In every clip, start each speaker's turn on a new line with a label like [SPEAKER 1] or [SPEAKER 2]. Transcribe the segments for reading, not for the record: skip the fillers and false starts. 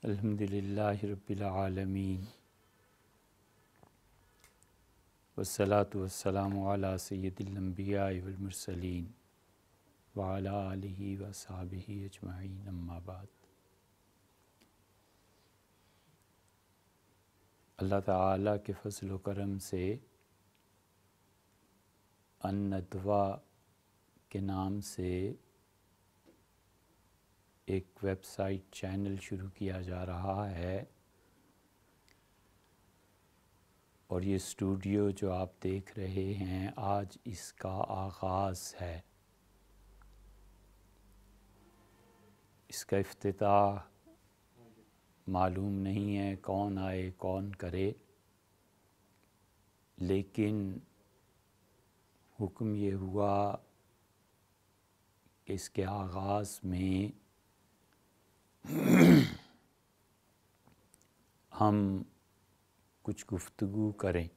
[SPEAKER 1] الحمدللہ رب العالمین والصلاة والسلام علی سید الانبیاء والمرسلین وعلی آلہ وصحبہ اجمعین اما بعد۔ اللہ تعالیٰ کے فضل و کرم سے الندوہ کے نام سے ایک ویب سائٹ چینل شروع کیا جا رہا ہے، اور یہ اسٹوڈیو جو آپ دیکھ رہے ہیں آج اس کا آغاز ہے۔ اس کا افتتاح معلوم نہیں ہے کون آئے کون کرے، لیکن حکم یہ ہوا کہ اس کے آغاز میں ہم کچھ گفتگو کریں۔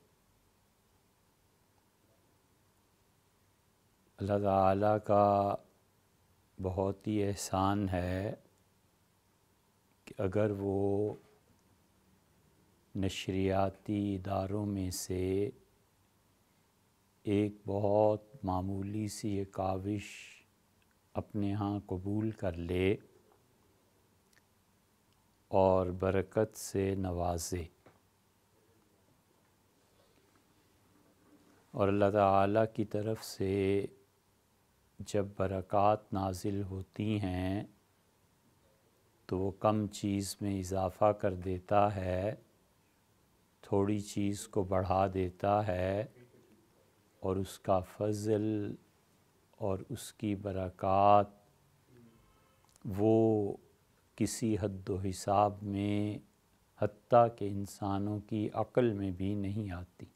[SPEAKER 1] اللہ تعالیٰ کا بہت ہی احسان ہے کہ اگر وہ نشریاتی اداروں میں سے ایک بہت معمولی سی یہ کاوش اپنے ہاں قبول کر لے اور برکت سے نوازے، اور اللہ تعالیٰ کی طرف سے جب برکات نازل ہوتی ہیں تو وہ کم چیز میں اضافہ کر دیتا ہے، تھوڑی چیز کو بڑھا دیتا ہے، اور اس کا فضل اور اس کی برکات وہ کسی حد و حساب میں حتیٰ کہ انسانوں کی عقل میں بھی نہیں آتی۔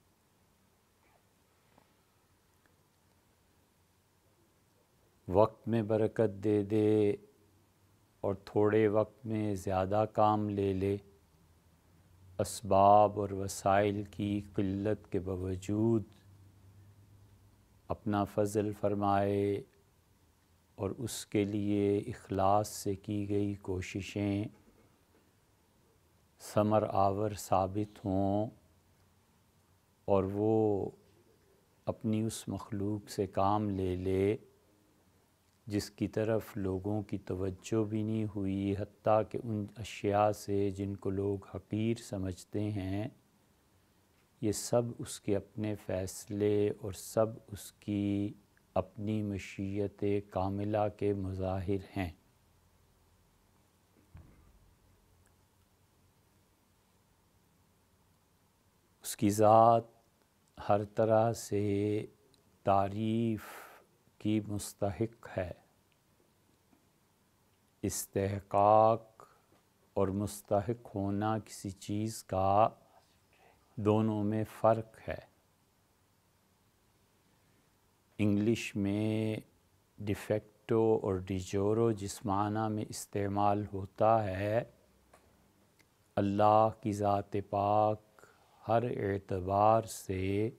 [SPEAKER 1] وقت میں برکت دے دے اور تھوڑے وقت میں زیادہ کام لے لے، اسباب اور وسائل کی قلت کے باوجود اپنا فضل فرمائے اور اس کے لیے اخلاص سے کی گئی کوششیں ثمر آور ثابت ہوں، اور وہ اپنی اس مخلوق سے کام لے لے جس کی طرف لوگوں کی توجہ بھی نہیں ہوئی، حتیٰ کہ ان اشیاء سے جن کو لوگ حقیر سمجھتے ہیں، یہ سب اس کے اپنے فیصلے اور سب اس کی اپنی مشیت کاملہ کے مظاہر ہیں۔ اس کی ذات ہر طرح سے تعریف کی مستحق ہے۔ استحقاق اور مستحق ہونا کسی چیز کا دونوں میں فرق ہے۔ انگلش میں ڈیفیکٹو اور ڈیجورو جس معنی میں استعمال ہوتا ہے، اللہ کی ذات پاک ہر اعتبار سے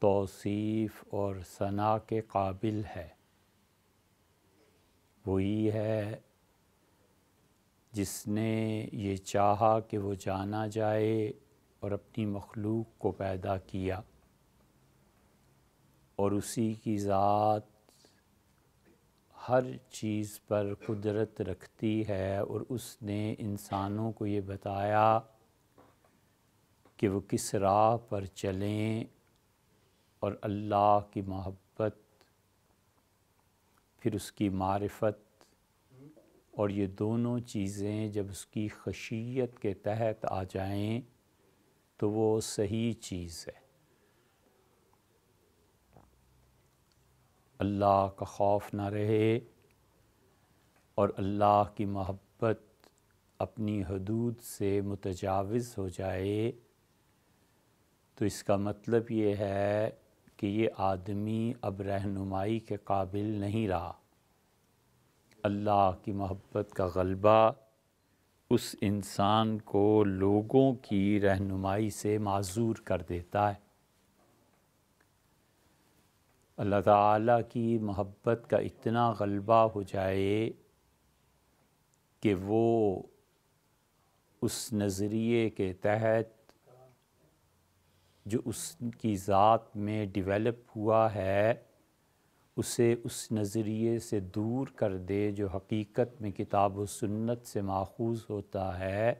[SPEAKER 1] توصیف اور ثنا کے قابل ہے۔ وہی ہے جس نے یہ چاہا کہ وہ جانا جائے اور اپنی مخلوق کو پیدا کیا، اور اسی کی ذات ہر چیز پر قدرت رکھتی ہے، اور اس نے انسانوں کو یہ بتایا کہ وہ کس راہ پر چلیں، اور اللہ کی محبت، پھر اس کی معرفت، اور یہ دونوں چیزیں جب اس کی خشیت کے تحت آ جائیں تو وہ صحیح چیز ہے۔ اللہ کا خوف نہ رہے اور اللہ کی محبت اپنی حدود سے متجاوز ہو جائے تو اس کا مطلب یہ ہے کہ یہ آدمی اب رہنمائی کے قابل نہیں رہا۔ اللہ کی محبت کا غلبہ اس انسان کو لوگوں کی رہنمائی سے معذور کر دیتا ہے۔ اللہ تعالیٰ کی محبت کا اتنا غلبہ ہو جائے کہ وہ اس نظریے کے تحت جو اس کی ذات میں ڈیولپ ہوا ہے اسے اس نظریے سے دور کر دے جو حقیقت میں کتاب و سنت سے ماخوذ ہوتا ہے،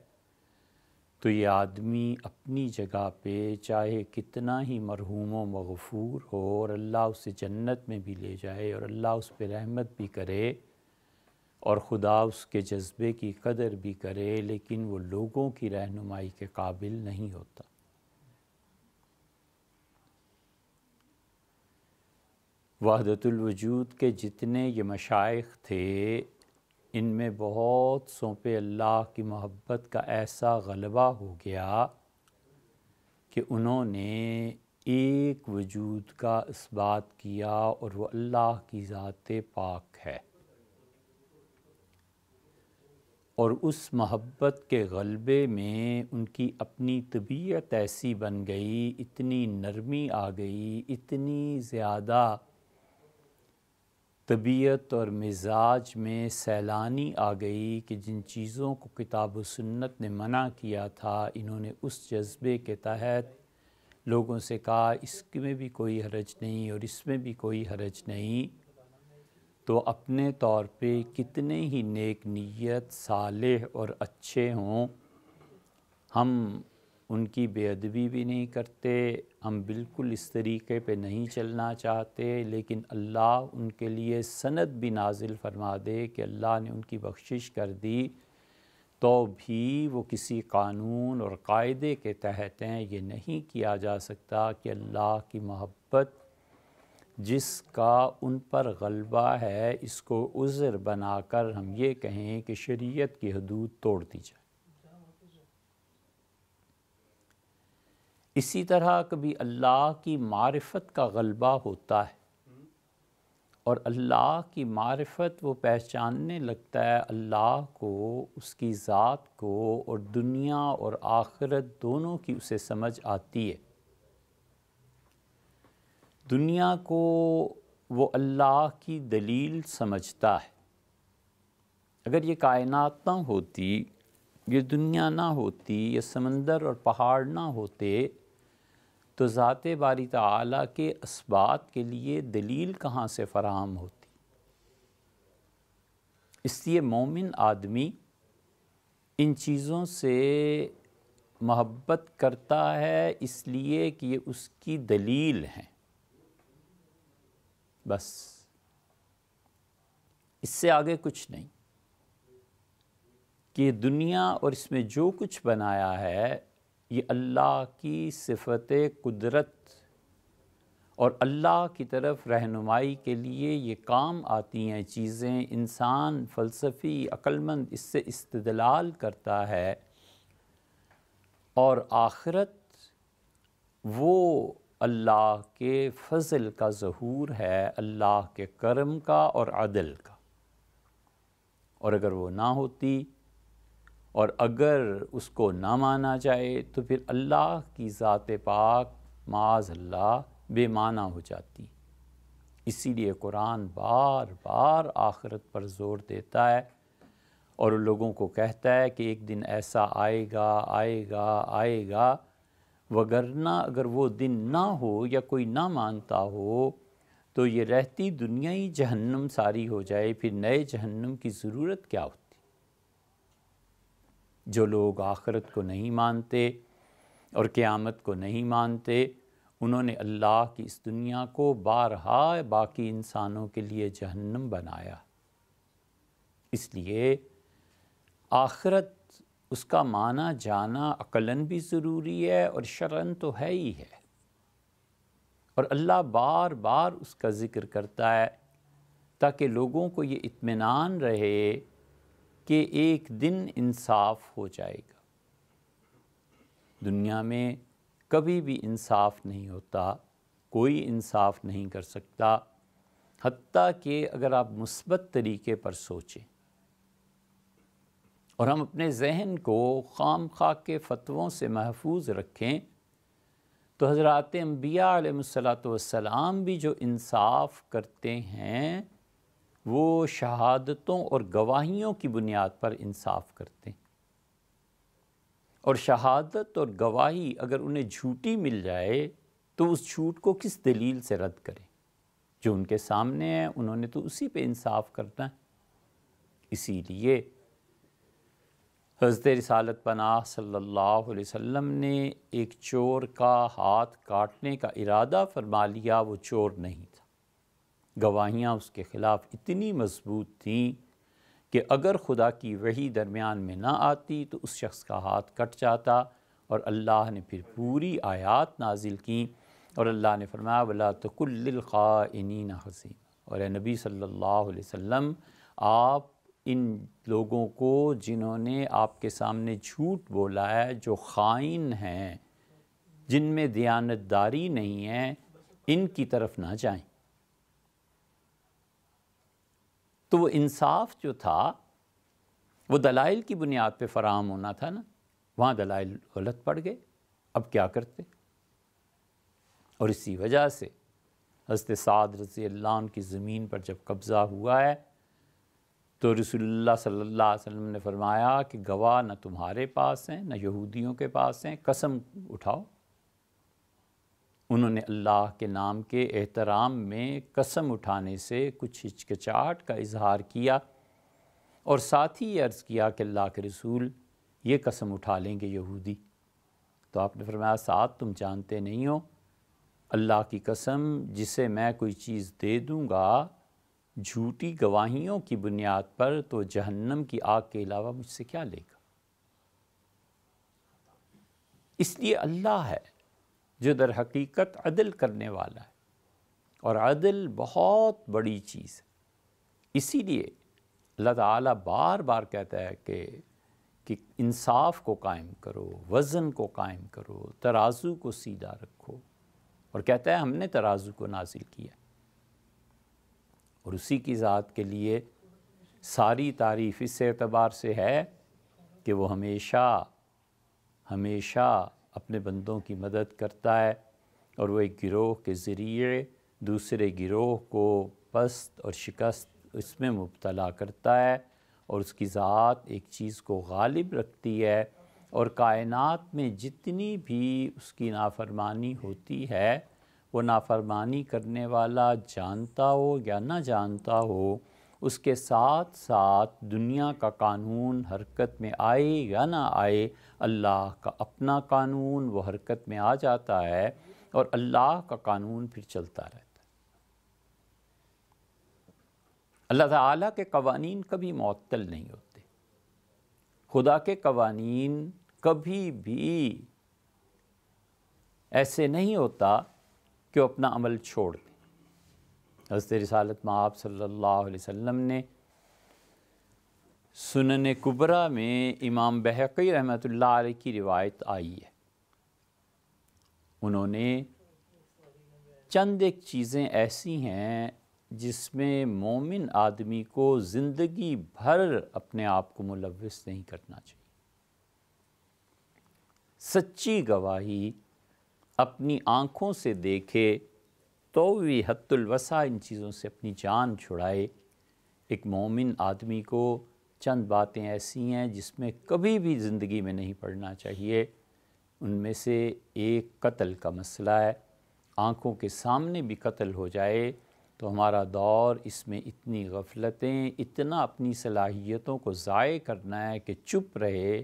[SPEAKER 1] تو یہ آدمی اپنی جگہ پہ چاہے کتنا ہی مرحوم و مغفور ہو اور اللہ اسے جنت میں بھی لے جائے اور اللہ اس پہ رحمت بھی کرے اور خدا اس کے جذبے کی قدر بھی کرے، لیکن وہ لوگوں کی رہنمائی کے قابل نہیں ہوتا۔ وحدت الوجود کے جتنے یہ مشائخ تھے، ان میں بہت سوں پہ اللہ کی محبت کا ایسا غلبہ ہو گیا کہ انہوں نے ایک وجود کا اس بات کیا اور وہ اللہ کی ذات پاک ہے، اور اس محبت کے غلبے میں ان کی اپنی طبیعت ایسی بن گئی، اتنی نرمی آ گئی، اتنی زیادہ طبیعت اور مزاج میں سیلانی آ گئی کہ جن چیزوں کو کتاب و سنت نے منع کیا تھا، انہوں نے اس جذبے کے تحت لوگوں سے کہا اس میں بھی کوئی حرج نہیں اور اس میں بھی کوئی حرج نہیں، تو اپنے طور پہ کتنے ہی نیک نیت، صالح اور اچھے ہوں، ہم ان کی بے ادبی بھی نہیں کرتے، ہم بالکل اس طریقے پہ نہیں چلنا چاہتے، لیکن اللہ ان کے لیے سند بھی نازل فرما دے کہ اللہ نے ان کی بخشش کر دی، تو بھی وہ کسی قانون اور قاعدے کے تحت ہیں۔ یہ نہیں کیا جا سکتا کہ اللہ کی محبت جس کا ان پر غلبہ ہے اس کو عذر بنا کر ہم یہ کہیں کہ شریعت کی حدود توڑ دی جائے۔ اسی طرح کبھی اللہ کی معرفت کا غلبہ ہوتا ہے اور اللہ کی معرفت وہ پہچاننے لگتا ہے اللہ کو، اس کی ذات کو، اور دنیا اور آخرت دونوں کی اسے سمجھ آتی ہے۔ دنیا کو وہ اللہ کی دلیل سمجھتا ہے۔ اگر یہ کائنات نہ ہوتی، یہ دنیا نہ ہوتی، یہ سمندر اور پہاڑ نہ ہوتے، تو ذات باری تعالیٰ کے اسبات کے لیے دلیل کہاں سے فراہم ہوتی؟ اس لیے مومن آدمی ان چیزوں سے محبت کرتا ہے اس لیے کہ یہ اس کی دلیل ہیں، بس اس سے آگے کچھ نہیں، کہ دنیا اور اس میں جو کچھ بنایا ہے یہ اللہ کی صفت قدرت اور اللہ کی طرف رہنمائی کے لیے یہ کام آتی ہیں چیزیں۔ انسان فلسفی عقل مند اس سے استدلال کرتا ہے، اور آخرت وہ اللہ کے فضل کا ظہور ہے، اللہ کے کرم کا اور عدل کا، اور اگر وہ نہ ہوتی اور اگر اس کو نہ مانا جائے تو پھر اللہ کی ذات پاک معاذ اللہ بے معنی ہو جاتی۔ اسی لیے قرآن بار بار آخرت پر زور دیتا ہے اور لوگوں کو کہتا ہے کہ ایک دن ایسا آئے گا آئے گا آئے گا، وگرنہ اگر وہ دن نہ ہو یا کوئی نہ مانتا ہو تو یہ رہتی دنیا ہی جہنم ساری ہو جائے، پھر نئے جہنم کی ضرورت کیا ہوتی؟ جو لوگ آخرت کو نہیں مانتے اور قیامت کو نہیں مانتے، انہوں نے اللہ کی اس دنیا کو بارہا باقی انسانوں کے لیے جہنم بنایا۔ اس لیے آخرت اس کا معنی جانا عقلاً بھی ضروری ہے اور شرعاً تو ہے ہی ہے، اور اللہ بار بار اس کا ذکر کرتا ہے تاکہ لوگوں کو یہ اطمینان رہے کہ ایک دن انصاف ہو جائے گا۔ دنیا میں کبھی بھی انصاف نہیں ہوتا، کوئی انصاف نہیں کر سکتا، حتیٰ کہ اگر آپ مثبت طریقے پر سوچیں اور ہم اپنے ذہن کو خام خواہ کے فتووں سے محفوظ رکھیں تو حضرات انبیاء علیہ السلام بھی جو انصاف کرتے ہیں وہ شہادتوں اور گواہیوں کی بنیاد پر انصاف کرتے ہیں۔ اور شہادت اور گواہی اگر انہیں جھوٹی مل جائے تو اس جھوٹ کو کس دلیل سے رد کریں؟ جو ان کے سامنے ہے انہوں نے تو اسی پہ انصاف کرنا ہے۔ اسی لیے حضرت رسالت پناہ صلی اللہ علیہ وسلم نے ایک چور کا ہاتھ کاٹنے کا ارادہ فرما لیا، وہ چور نہیں تھا۔ گواہیاں اس کے خلاف اتنی مضبوط تھیں کہ اگر خدا کی وحی درمیان میں نہ آتی تو اس شخص کا ہاتھ کٹ جاتا، اور اللہ نے پھر پوری آیات نازل کیں، اور اللہ نے فرمایا وَلَا تَقُل لِّلْخَائِنِينَ حَسِيبًا، اور اے نبی صلی اللہ علیہ وسلم آپ ان لوگوں کو جنہوں نے آپ کے سامنے جھوٹ بولا ہے، جو خائن ہیں، جن میں دیانتداری نہیں ہے، ان کی طرف نہ جائیں۔ تو وہ انصاف جو تھا وہ دلائل کی بنیاد پہ فراہم ہونا تھا نا، وہاں دلائل غلط پڑ گئے، اب کیا کرتے؟ اور اسی وجہ سے حضرت سعد رضی اللہ عنہ کی زمین پر جب قبضہ ہوا ہے تو رسول اللہ صلی اللہ علیہ وسلم نے فرمایا کہ گواہ نہ تمہارے پاس ہیں نہ یہودیوں کے پاس ہیں، قسم اٹھاؤ۔ انہوں نے اللہ کے نام کے احترام میں قسم اٹھانے سے کچھ ہچکچاہٹ کا اظہار کیا، اور ساتھ ہی یہ عرض کیا کہ اللہ کے رسول یہ قسم اٹھا لیں گے یہودی۔ تو آپ نے فرمایا سعد تم جانتے نہیں ہو، اللہ کی قسم جسے میں کوئی چیز دے دوں گا جھوٹی گواہیوں کی بنیاد پر تو جہنم کی آگ کے علاوہ مجھ سے کیا لے گا؟ اس لیے اللہ ہے جو در حقیقت عدل کرنے والا ہے، اور عدل بہت بڑی چیز ہے۔ اسی لیے اللہ تعالیٰ بار بار کہتا ہے کہ انصاف کو قائم کرو، وزن کو قائم کرو، ترازو کو سیدھا رکھو، اور کہتا ہے ہم نے ترازو کو نازل کیا، اور اسی کی ذات کے لیے ساری تعریف اس اعتبار سے ہے کہ وہ ہمیشہ اپنے بندوں کی مدد کرتا ہے، اور وہ ایک گروہ کے ذریعے دوسرے گروہ کو پست اور شکست اس میں مبتلا کرتا ہے، اور اس کی ذات ایک چیز کو غالب رکھتی ہے، اور کائنات میں جتنی بھی اس کی نافرمانی ہوتی ہے وہ نافرمانی کرنے والا جانتا ہو یا نہ جانتا ہو، اس کے ساتھ ساتھ دنیا کا قانون حرکت میں آئے یا نہ آئے، اللہ کا اپنا قانون وہ حرکت میں آ جاتا ہے، اور اللہ کا قانون پھر چلتا رہتا ہے۔ اللہ تعالیٰ کے قوانین کبھی معطل نہیں ہوتے، خدا کے قوانین کبھی بھی ایسے نہیں ہوتا کہ وہ اپنا عمل چھوڑ دیں۔ حضرت رسالت مآب صلی اللہ علیہ وسلم نے سنن کبریٰ میں امام بہقی رحمۃ اللہ علیہ کی روایت آئی ہے، انہوں نے چند ایک چیزیں ایسی ہیں جس میں مومن آدمی کو زندگی بھر اپنے آپ کو ملوث نہیں کرنا چاہیے۔ سچی گواہی اپنی آنکھوں سے دیکھے تو بھی حد الوسع ان چیزوں سے اپنی جان چھڑائے۔ ایک مومن آدمی کو چند باتیں ایسی ہیں جس میں کبھی بھی زندگی میں نہیں پڑنا چاہیے، ان میں سے ایک قتل کا مسئلہ ہے۔ آنکھوں کے سامنے بھی قتل ہو جائے تو ہمارا دور اس میں اتنی غفلتیں، اتنا اپنی صلاحیتوں کو ضائع کرنا ہے کہ چپ رہے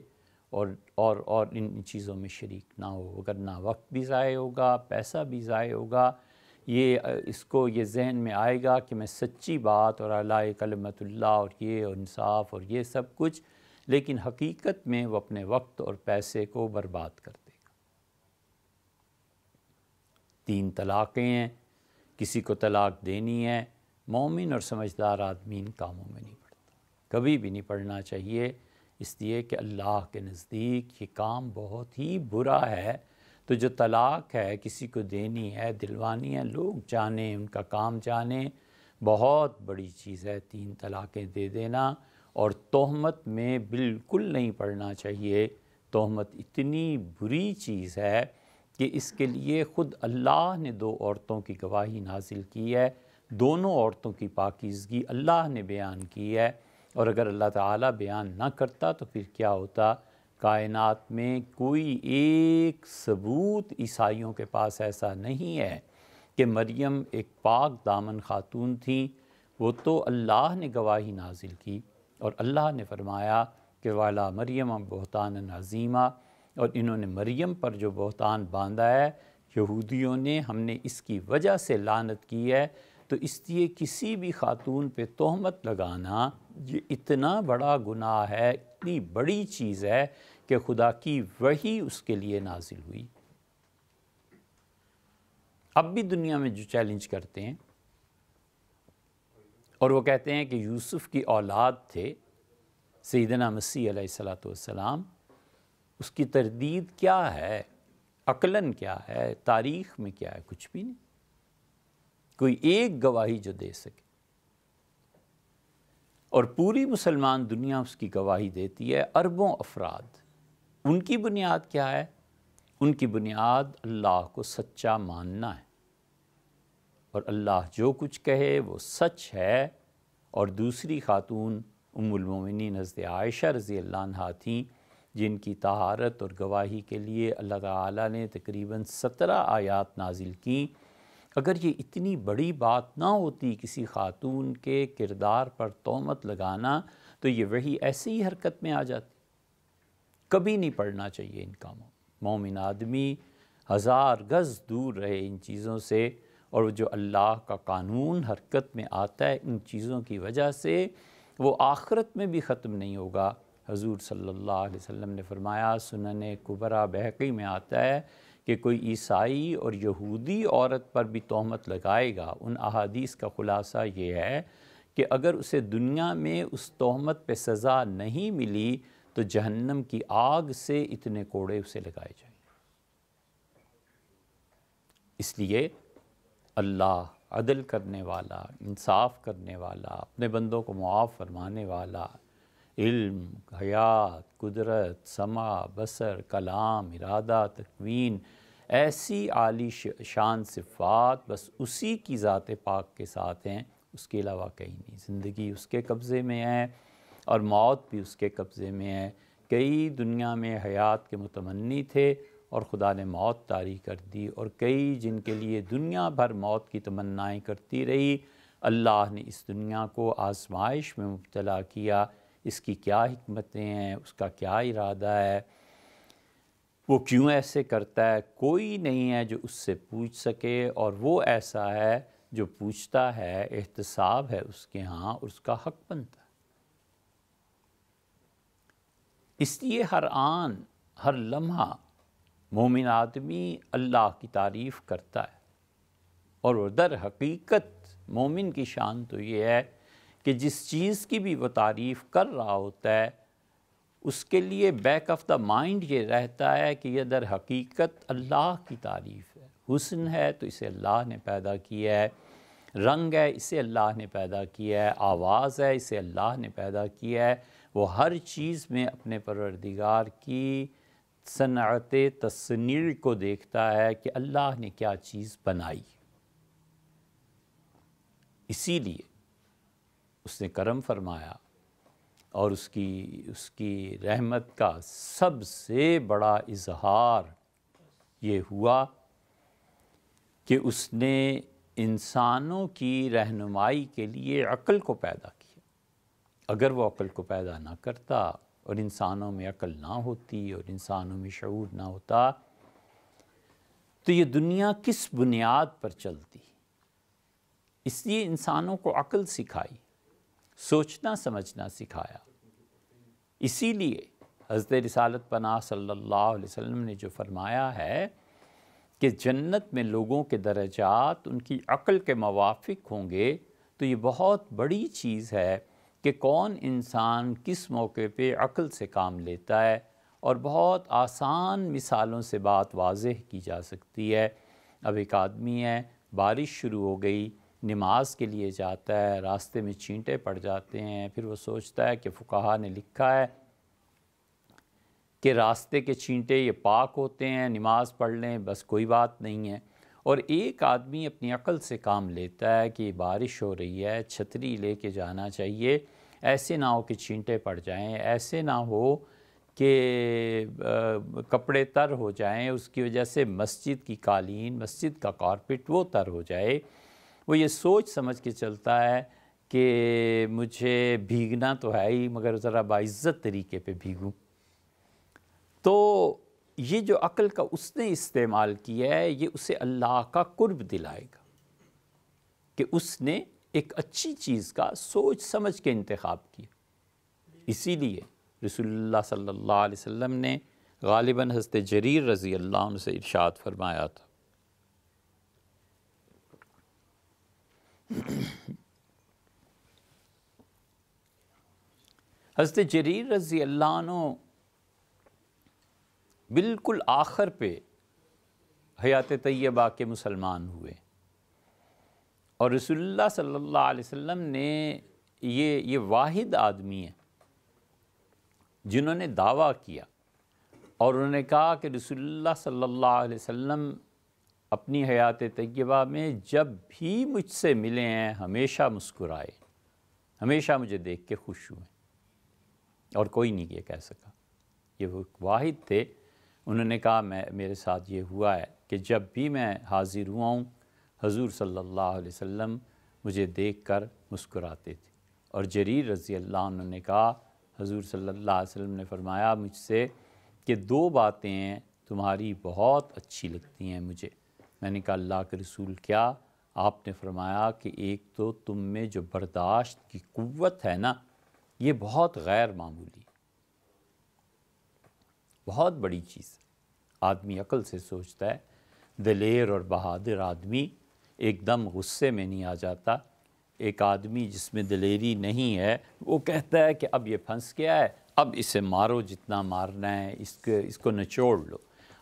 [SPEAKER 1] اور ان چیزوں میں شریک نہ ہو، ورنہ وقت بھی ضائع ہوگا، پیسہ بھی ضائع ہوگا۔ اس کو یہ ذہن میں آئے گا کہ میں سچی بات اور اعلیٰ کلمت اللہ اور یہ اور انصاف اور یہ سب کچھ، لیکن حقیقت میں وہ اپنے وقت اور پیسے کو برباد کر دے گا۔ 3 طلاقیں ہیں، کسی کو طلاق دینی ہے، مومن اور سمجھدار آدمی ان کاموں میں نہیں پڑتا، کبھی بھی نہیں پڑنا چاہیے، اس لیے کہ اللہ کے نزدیک یہ کام بہت ہی برا ہے۔ تو جو طلاق ہے کسی کو دینی ہے، دلوانی ہے، لوگ جانیں، ان کا کام جانیں، بہت بڑی چیز ہے 3 طلاقیں دے دینا، اور تہمت میں بالکل نہیں پڑنا چاہیے۔ تہمت اتنی بری چیز ہے کہ اس کے لیے خود اللہ نے 2 عورتوں کی گواہی نازل کی ہے، دونوں عورتوں کی پاکیزگی اللہ نے بیان کی ہے، اور اگر اللہ تعالیٰ بیان نہ کرتا تو پھر کیا ہوتا کائنات میں کوئی ایک ثبوت عیسائیوں کے پاس ایسا نہیں ہے کہ مریم ایک پاک دامن خاتون تھیں۔ وہ تو اللہ نے گواہی نازل کی اور اللہ نے فرمایا کہ والا مریم بہتان عظیمہ، اور انہوں نے مریم پر جو بہتان باندھا ہے، یہودیوں نے، ہم نے اس کی وجہ سے لعنت کی ہے۔ تو اس لیے کسی بھی خاتون پہ تہمت لگانا یہ اتنا بڑا گناہ ہے، اتنی بڑی چیز ہے کہ خدا کی وحی اس کے لیے نازل ہوئی۔ اب بھی دنیا میں جو چیلنج کرتے ہیں اور وہ کہتے ہیں کہ یوسف کی اولاد تھے سیدنا مسیح علیہ السلام، اس کی تردید کیا ہے، عقلاً کیا ہے، تاریخ میں کیا ہے؟ کچھ بھی نہیں، کوئی ایک گواہی جو دے سکے، اور پوری مسلمان دنیا اس کی گواہی دیتی ہے، اربوں افراد۔ ان کی بنیاد کیا ہے؟ ان کی بنیاد اللہ کو سچا ماننا ہے، اور اللہ جو کچھ کہے وہ سچ ہے۔ اور دوسری خاتون ام المومنین حضرت عائشہ رضی اللہ عنہا تھیں، جن کی طہارت اور گواہی کے لیے اللہ تعالیٰ نے تقریباً 17 آیات نازل کی۔ اگر یہ اتنی بڑی بات نہ ہوتی کسی خاتون کے کردار پر تہمت لگانا، تو یہ وحی ایسے ہی حرکت میں آ جاتی۔ کبھی نہیں پڑھنا چاہیے ان کاموں۔ مومن آدمی ہزار گز دور رہے ان چیزوں سے، اور جو اللہ کا قانون حرکت میں آتا ہے ان چیزوں کی وجہ سے، وہ آخرت میں بھی ختم نہیں ہوگا۔ حضور صلی اللہ علیہ وسلم نے فرمایا، سنن کبریٰ بہقی میں آتا ہے کہ کوئی عیسائی اور یہودی عورت پر بھی تہمت لگائے گا، ان احادیث کا خلاصہ یہ ہے کہ اگر اسے دنیا میں اس تہمت پہ سزا نہیں ملی تو جہنم کی آگ سے اتنے کوڑے اسے لگائے جائیں۔ اس لیے اللہ عدل کرنے والا، انصاف کرنے والا، اپنے بندوں کو معاف فرمانے والا، علم، حیات، قدرت، سمع، بصر، کلام، ارادہ، تکوین، ایسی عالی شان صفات بس اسی کی ذات پاک کے ساتھ ہیں، اس کے علاوہ کہیں نہیں۔ زندگی اس کے قبضے میں ہے اور موت بھی اس کے قبضے میں ہے۔ کئی دنیا میں حیات کے متمنی تھے اور خدا نے موت طاری کر دی، اور کئی جن کے لیے دنیا بھر موت کی تمنائیں کرتی رہی، اللہ نے اس دنیا کو آزمائش میں مبتلا کیا۔ اس کی کیا حکمتیں ہیں، اس کا کیا ارادہ ہے، وہ کیوں ایسے کرتا ہے، کوئی نہیں ہے جو اس سے پوچھ سکے، اور وہ ایسا ہے جو پوچھتا ہے احتساب ہے اس کے ہاں، اور اس کا حق بنتا ہے۔ اس لیے ہر آن، ہر لمحہ مومن آدمی اللہ کی تعریف کرتا ہے، اور وہ در حقیقت مومن کی شان تو یہ ہے کہ جس چیز کی بھی وہ تعریف کر رہا ہوتا ہے، اس کے لیے بیک آف دا مائنڈ یہ رہتا ہے کہ یہ در حقیقت اللہ کی تعریف ہے۔ حسن ہے تو اسے اللہ نے پیدا کیا ہے، رنگ ہے اسے اللہ نے پیدا کیا ہے، آواز ہے اسے اللہ نے پیدا کیا ہے۔ وہ ہر چیز میں اپنے پروردگار کی صنعت تصنیع کو دیکھتا ہے کہ اللہ نے کیا چیز بنائی۔ اسی لیے اس نے کرم فرمایا، اور اس کی رحمت کا سب سے بڑا اظہار یہ ہوا کہ اس نے انسانوں کی رہنمائی کے لیے عقل کو پیدا کیا۔ اگر وہ عقل کو پیدا نہ کرتا اور انسانوں میں عقل نہ ہوتی اور انسانوں میں شعور نہ ہوتا تو یہ دنیا کس بنیاد پر چلتی؟ اس لیے انسانوں کو عقل سکھائی، سوچنا سمجھنا سکھایا۔ اسی لیے حضرت رسالت پناہ صلی اللہ علیہ وسلم نے جو فرمایا ہے کہ جنت میں لوگوں کے درجات ان کی عقل کے موافق ہوں گے، تو یہ بہت بڑی چیز ہے کہ کون انسان کس موقع پہ عقل سے کام لیتا ہے، اور بہت آسان مثالوں سے بات واضح کی جا سکتی ہے۔ اب ایک آدمی ہے، بارش شروع ہو گئی، نماز کے لیے جاتا ہے، راستے میں چینٹے پڑ جاتے ہیں، پھر وہ سوچتا ہے کہ فقہا نے لکھا ہے کہ راستے کے چینٹے یہ پاک ہوتے ہیں، نماز پڑھ لیں، بس کوئی بات نہیں ہے۔ اور ایک آدمی اپنی عقل سے کام لیتا ہے کہ بارش ہو رہی ہے، چھتری لے کے جانا چاہیے، ایسے نہ ہو کہ چینٹے پڑ جائیں، ایسے نہ ہو کہ کپڑے تر ہو جائیں، اس کی وجہ سے مسجد کی قالین، مسجد کا کارپٹ وہ تر ہو جائے، وہ یہ سوچ سمجھ کے چلتا ہے کہ مجھے بھیگنا تو ہے ہی مگر ذرا باعزت طریقے پہ بھیگوں. تو یہ جو عقل کا اس نے استعمال کیا ہے، یہ اسے اللہ کا قرب دلائے گا کہ اس نے ایک اچھی چیز کا سوچ سمجھ کے انتخاب کیا. اسی لیے رسول اللہ صلی اللہ علیہ وسلم نے غالباً حضرت جریر رضی اللہ عنہ سے ارشاد فرمایا تھا، حضرت جریر رضی اللہ عنہ بالکل آخر پہ حیات طیبہ کے مسلمان ہوئے، اور رسول اللہ صلی اللہ علیہ وسلم نے یہ واحد آدمی ہیں جنہوں نے دعویٰ کیا اور انہوں نے کہا کہ رسول اللہ صلی اللہ علیہ وسلم اپنی حیات طیبہ میں جب بھی مجھ سے ملے ہیں ہمیشہ مسکرائے، ہمیشہ مجھے دیکھ کے خوش ہوئے، اور کوئی نہیں یہ کہہ سکا. یہ وہ واحد تھے. انہوں نے کہا میرے ساتھ یہ ہوا ہے کہ جب بھی میں حاضر ہوا ہوں حضور صلی اللہ علیہ وسلم مجھے دیکھ کر مسکراتے تھے. اور جریر رضی اللہ عنہ نے کہا حضور صلی اللہ علیہ وسلم نے فرمایا مجھ سے کہ 2 باتیں ہیں تمہاری بہت اچھی لگتی ہیں مجھے. میں نے کہا اللہ کے رسول کیا؟ آپ نے فرمایا کہ ایک تو تم میں جو برداشت کی قوت ہے نا، یہ بہت غیر معمولی، بہت بڑی چیز. آدمی عقل سے سوچتا ہے. دلیر اور بہادر آدمی ایک دم غصے میں نہیں آ جاتا. ایک آدمی جس میں دلیری نہیں ہے وہ کہتا ہے کہ اب یہ پھنس گیا ہے، اب اسے مارو جتنا مارنا ہے، اس کو نچوڑ لو.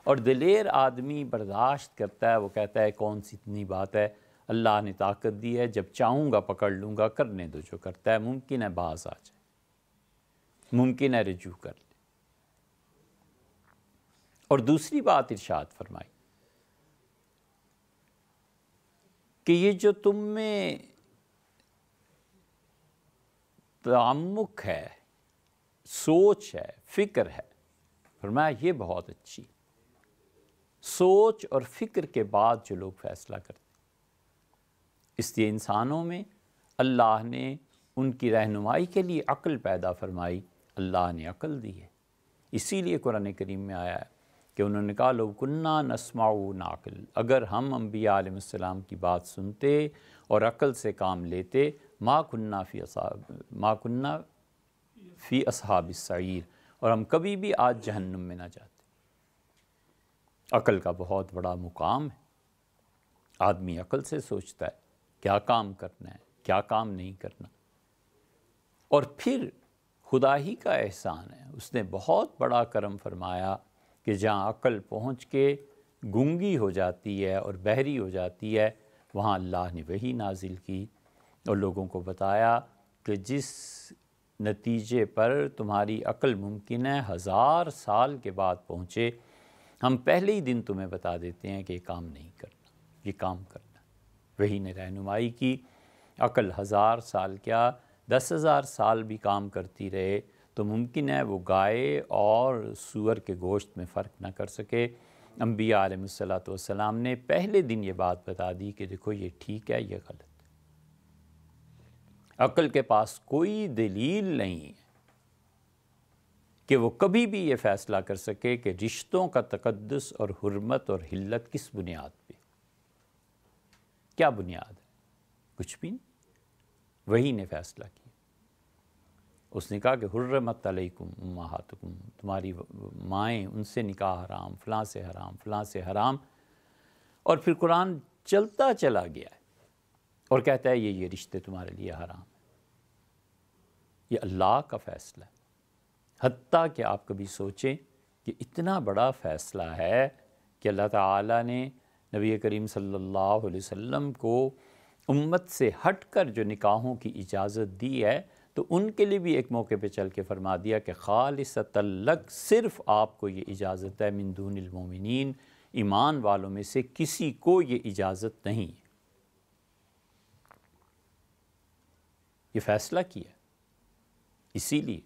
[SPEAKER 1] اور دلیر آدمی برداشت کرتا ہے، وہ کہتا ہے کون سی اتنی بات ہے، اللہ نے طاقت دی ہے، جب چاہوں گا پکڑ لوں گا، کرنے دو جو کرتا ہے، ممکن ہے باز آ جائے، ممکن ہے رجوع کر لے. اور دوسری بات ارشاد فرمائی کہ یہ جو تم میں تعمق ہے، سوچ ہے، فکر ہے، فرمایا یہ بہت اچھی. سوچ اور فکر کے بعد جو لوگ فیصلہ کرتے، اس لیے انسانوں میں اللہ نے ان کی رہنمائی کے لیے عقل پیدا فرمائی، اللہ نے عقل دی ہے. اسی لیے قرآن کریم میں آیا ہے کہ انہوں نے کہا لو کننا نسمع نعقل، اگر ہم انبیاء علیہ السلام کی بات سنتے اور عقل سے کام لیتے، ما کننا فی اصحاب السعیر، اور ہم کبھی بھی آج جہنم میں نہ جاتے. عقل کا بہت بڑا مقام ہے. آدمی عقل سے سوچتا ہے کیا کام کرنا ہے، کیا کام نہیں کرنا. اور پھر خدا ہی کا احسان ہے، اس نے بہت بڑا کرم فرمایا کہ جہاں عقل پہنچ کے گنگی ہو جاتی ہے اور بہری ہو جاتی ہے، وہاں اللہ نے وحی نازل کی اور لوگوں کو بتایا کہ جس نتیجے پر تمہاری عقل ممکن ہے 1000 سال کے بعد پہنچے، ہم پہلے ہی دن تمہیں بتا دیتے ہیں کہ یہ کام نہیں کرنا، یہ کام کرنا. وحی نے رہنمائی کی. عقل 1000 سال کیا 10,000 سال بھی کام کرتی رہے تو ممکن ہے وہ گائے اور سور کے گوشت میں فرق نہ کر سکے. انبیاء علیہ السلام نے پہلے دن یہ بات بتا دی کہ دیکھو یہ ٹھیک ہے، یہ غلط ہے. عقل کے پاس کوئی دلیل نہیں ہے کہ وہ کبھی بھی یہ فیصلہ کر سکے کہ رشتوں کا تقدس اور حرمت اور حلت کس بنیاد پہ، کیا بنیاد ہے، کچھ بھی نہیں. وہی نے فیصلہ کیا. اس نے کہا کہ حرمت علیکم امہاتکم، تمہاری مائیں، ان سے نکاح حرام، فلاں سے حرام، فلاں سے حرام. اور پھر قرآن چلتا چلا گیا ہے اور کہتا ہے یہ رشتے تمہارے لیے حرام ہیں. یہ اللہ کا فیصلہ ہے. حتیٰ کہ آپ کبھی سوچیں کہ اتنا بڑا فیصلہ ہے کہ اللہ تعالیٰ نے نبی کریم صلی اللہ علیہ وسلم کو امت سے ہٹ کر جو نکاحوں کی اجازت دی ہے، تو ان کے لیے بھی ایک موقع پہ چل کے فرما دیا کہ خالصۃ لک، صرف آپ کو یہ اجازت ہے، من دون المومنین، ایمان والوں میں سے کسی کو یہ اجازت نہیں ہے. یہ فیصلہ کیا. اسی لیے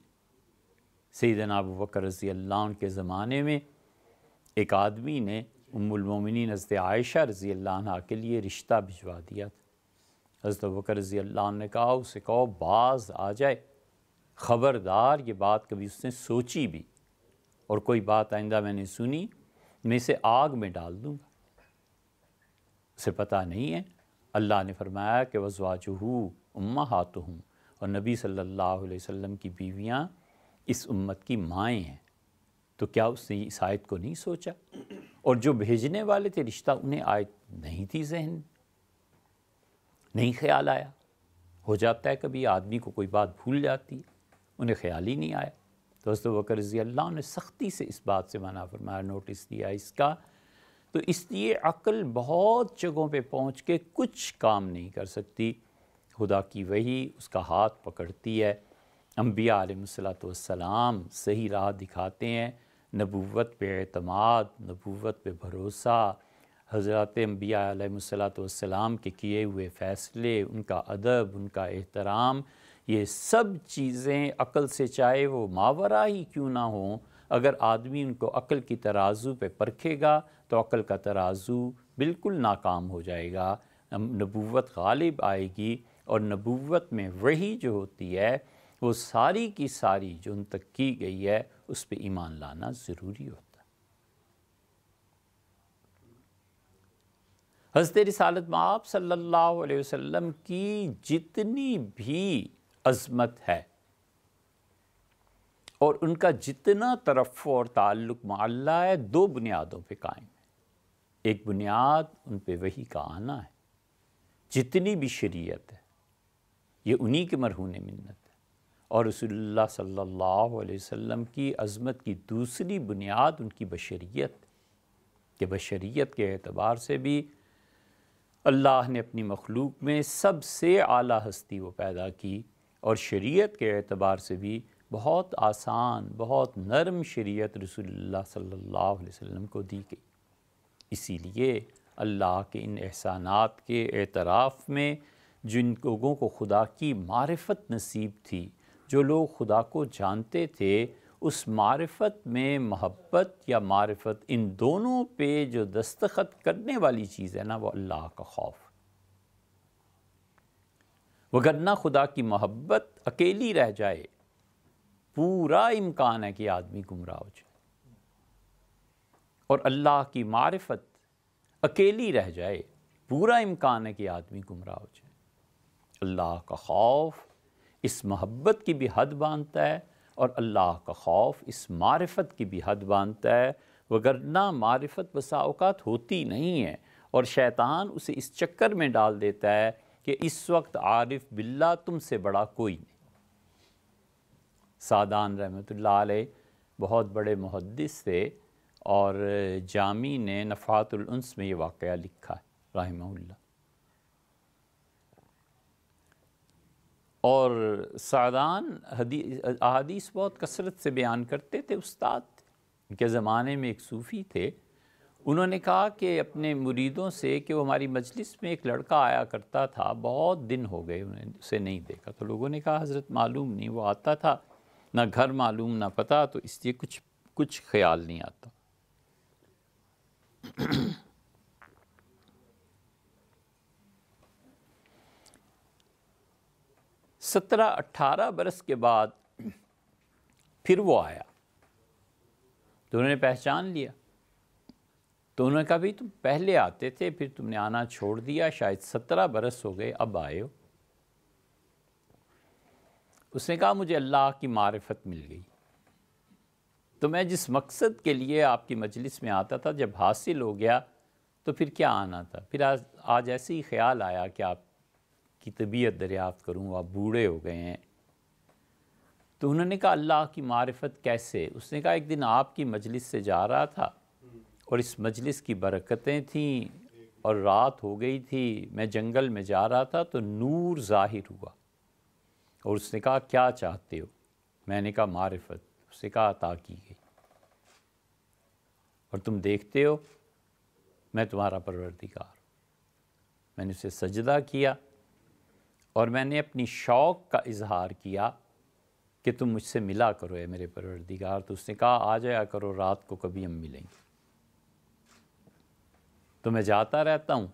[SPEAKER 1] سیدنا ابو بکر رضی اللہ عنہ کے زمانے میں ایک آدمی نے ام المومنین حضرت عائشہ رضی اللہ عنہ کے لیے رشتہ بھجوا دیا تھا۔ حضرت ابو بکر رضی اللہ عنہ نے کہا اسے کہو باز آ جائے، خبردار یہ بات کبھی اس نے سوچی بھی اور کوئی بات آئندہ میں نے سنی میں اسے آگ میں ڈال دوں گا۔ اسے پتہ نہیں ہے۔ اللہ نے فرمایا کہ وَأَزْوَاجُهُ أُمَّهَاتُهُمْ، اور نبی صلی اللہ علیہ وسلم کی بیویاں اس امت کی مائیں ہیں۔ تو کیا اس نے اس آیت کو نہیں سوچا؟ اور جو بھیجنے والے تھے رشتہ، انہیں آیت نہیں تھی ذہن میں، نہیں خیال آیا۔ ہو جاتا ہے کبھی آدمی کو کوئی بات بھول جاتی ہے، انہیں خیال ہی نہیں آیا۔ تو حضرت ابوبکر رضی اللہ عنہ نے سختی سے اس بات سے منع فرمایا، نوٹس دیا اس کا۔ تو اس لیے عقل بہت جگہوں پہ پہنچ کے کچھ کام نہیں کر سکتی، خدا کی وحی اس کا ہاتھ پکڑتی ہے۔ انبیاء علیہ السلام صحیح راہ دکھاتے ہیں، نبوت پہ اعتماد، نبوت پہ بھروسہ، حضرات انبیاء علیہ السلام کے کیے ہوئے فیصلے، ان کا ادب، ان کا احترام، یہ سب چیزیں عقل سے چاہے وہ ماورا ہی کیوں نہ ہوں، اگر آدمی ان کو عقل کی ترازو پہ پرکھے گا تو عقل کا ترازو بالکل ناکام ہو جائے گا، نبوت غالب آئے گی، اور نبوت میں وحی جو ہوتی ہے وہ ساری کی ساری جو ان تک کی گئی ہے اس پہ ایمان لانا ضروری ہوتا ہے۔ حضرت رسالت مآب صلی اللہ علیہ وسلم کی جتنی بھی عظمت ہے اور ان کا جتنا ترفع اور تعلق مع اللہ ہے، دو بنیادوں پہ قائم ہے۔ ایک بنیاد ان پہ وحی کا آنا ہے، جتنی بھی شریعت ہے یہ انہی کے مرہون منت ہے، اور رسول اللہ صلی اللہ علیہ وسلم کی عظمت کی دوسری بنیاد ان کی بشریت، کہ بشریت کے اعتبار سے بھی اللہ نے اپنی مخلوق میں سب سے اعلیٰ ہستی وہ پیدا کی، اور شریعت کے اعتبار سے بھی بہت آسان، بہت نرم شریعت رسول اللہ صلی اللہ علیہ وسلم کو دی گئی۔ اسی لیے اللہ کے ان احسانات کے اعتراف میں جن لوگوں کو خدا کی معرفت نصیب تھی، جو لوگ خدا کو جانتے تھے، اس معرفت میں محبت یا معرفت، ان دونوں پہ جو دستخط کرنے والی چیز ہے نا، وہ اللہ کا خوف۔ وگرنہ خدا کی محبت اکیلی رہ جائے، پورا امکان ہے کہ آدمی گمراہ ہو جائے، اور اللہ کی معرفت اکیلی رہ جائے، پورا امکان ہے کہ آدمی گمراہ ہو جائے۔ اللہ کا خوف اس محبت کی بھی حد باندھتا ہے، اور اللہ کا خوف اس معرفت کی بھی حد باندھتا ہے، وگرنہ معرفت بسا اوقات ہوتی نہیں ہے، اور شیطان اسے اس چکر میں ڈال دیتا ہے کہ اس وقت عارف باللہ تم سے بڑا کوئی نہیں۔ سعدان رحمۃ اللہ علیہ بہت بڑے محدث تھے، اور جامی نے نفحات الانس میں یہ واقعہ لکھا ہے رحمہ اللہ۔ اور سعدان احادیث بہت کثرت سے بیان کرتے تھے، استاد تھے۔ ان کے زمانے میں ایک صوفی تھے، انہوں نے کہا کہ اپنے مریدوں سے کہ وہ ہماری مجلس میں ایک لڑکا آیا کرتا تھا، بہت دن ہو گئے انہیں اسے نہیں دیکھا۔ تو لوگوں نے کہا حضرت معلوم نہیں، وہ آتا تھا، نہ گھر معلوم نہ پتہ، تو اس لیے کچھ خیال نہیں آتا۔ 17-18 برس کے بعد پھر وہ آیا، تو انہوں نے پہچان لیا، تو انہوں نے کہا بھی تم پہلے آتے تھے، پھر تم نے آنا چھوڑ دیا، شاید 17 برس ہو گئے، اب آئے ہو۔ اس نے کہا مجھے اللہ کی معرفت مل گئی، تو میں جس مقصد کے لیے آپ کی مجلس میں آتا تھا جب حاصل ہو گیا تو پھر کیا آنا تھا، پھر آج ایسے ہی خیال آیا کہ آپ کی طبیعت دریافت کروں، آپ بوڑھے ہو گئے ہیں۔ تو انہوں نے کہا اللہ کی معرفت کیسے؟ اس نے کہا ایک دن آپ کی مجلس سے جا رہا تھا، اور اس مجلس کی برکتیں تھیں، اور رات ہو گئی تھی، میں جنگل میں جا رہا تھا تو نور ظاہر ہوا، اور اس نے کہا کیا چاہتے ہو؟ میں نے کہا معرفت۔ اس نے کہا عطا کی گئی، اور تم دیکھتے ہو میں تمہارا پروردگار ہوں۔ میں نے اسے سجدہ کیا، اور میں نے اپنی شوق کا اظہار کیا کہ تم مجھ سے ملا کرو اے میرے پروردگار. تو اس نے کہا آ جایا کرو رات کو کبھی ہم ملیں گے. تو میں جاتا رہتا ہوں،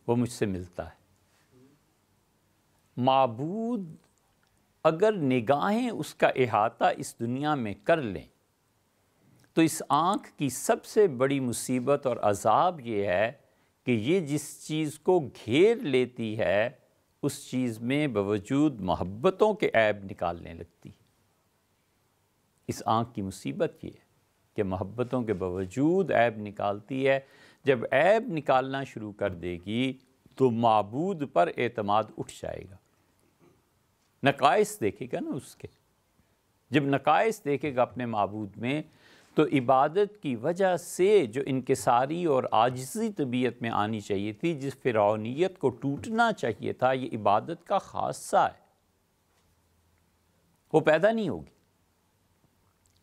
[SPEAKER 1] وہ مجھ سے ملتا ہے. معبود اگر نگاہیں اس کا احاطہ اس دنیا میں کر لیں تو اس آنکھ کی سب سے بڑی مصیبت اور عذاب یہ ہے کہ یہ جس چیز کو گھیر لیتی ہے اس چیز میں باوجود محبتوں کے عیب نکالنے لگتی ہے. اس آنکھ کی مصیبت یہ ہے کہ محبتوں کے باوجود عیب نکالتی ہے. جب عیب نکالنا شروع کر دے گی تو معبود پر اعتماد اٹھ جائے گا. نقائص دیکھے گا نا اس کے. جب نقائص دیکھے گا اپنے معبود میں تو عبادت کی وجہ سے جو انکساری اور عاجزی طبیعت میں آنی چاہیے تھی، جس فرعونیت کو ٹوٹنا چاہیے تھا، یہ عبادت کا خاصہ ہے، وہ پیدا نہیں ہوگی.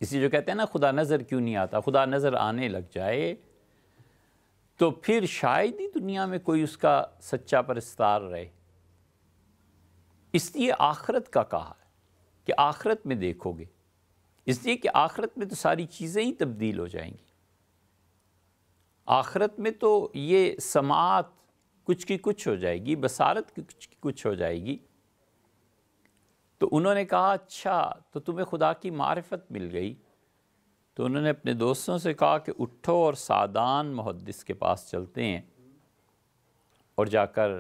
[SPEAKER 1] اسی جو کہتے ہیں نا خدا نظر کیوں نہیں آتا. خدا نظر آنے لگ جائے تو پھر شاید ہی دنیا میں کوئی اس کا سچا پرستار رہے. اس لیے آخرت کا کہا ہے کہ آخرت میں دیکھو گے، اس لیے کہ آخرت میں تو ساری چیزیں ہی تبدیل ہو جائیں گی. آخرت میں تو یہ سماعت کچھ کی کچھ ہو جائے گی، بصارت کی کچھ ہو جائے گی. تو انہوں نے کہا اچھا تو تمہیں خدا کی معرفت مل گئی. تو انہوں نے اپنے دوستوں سے کہا کہ اٹھو اور سعدان محدث کے پاس چلتے ہیں. اور جا کر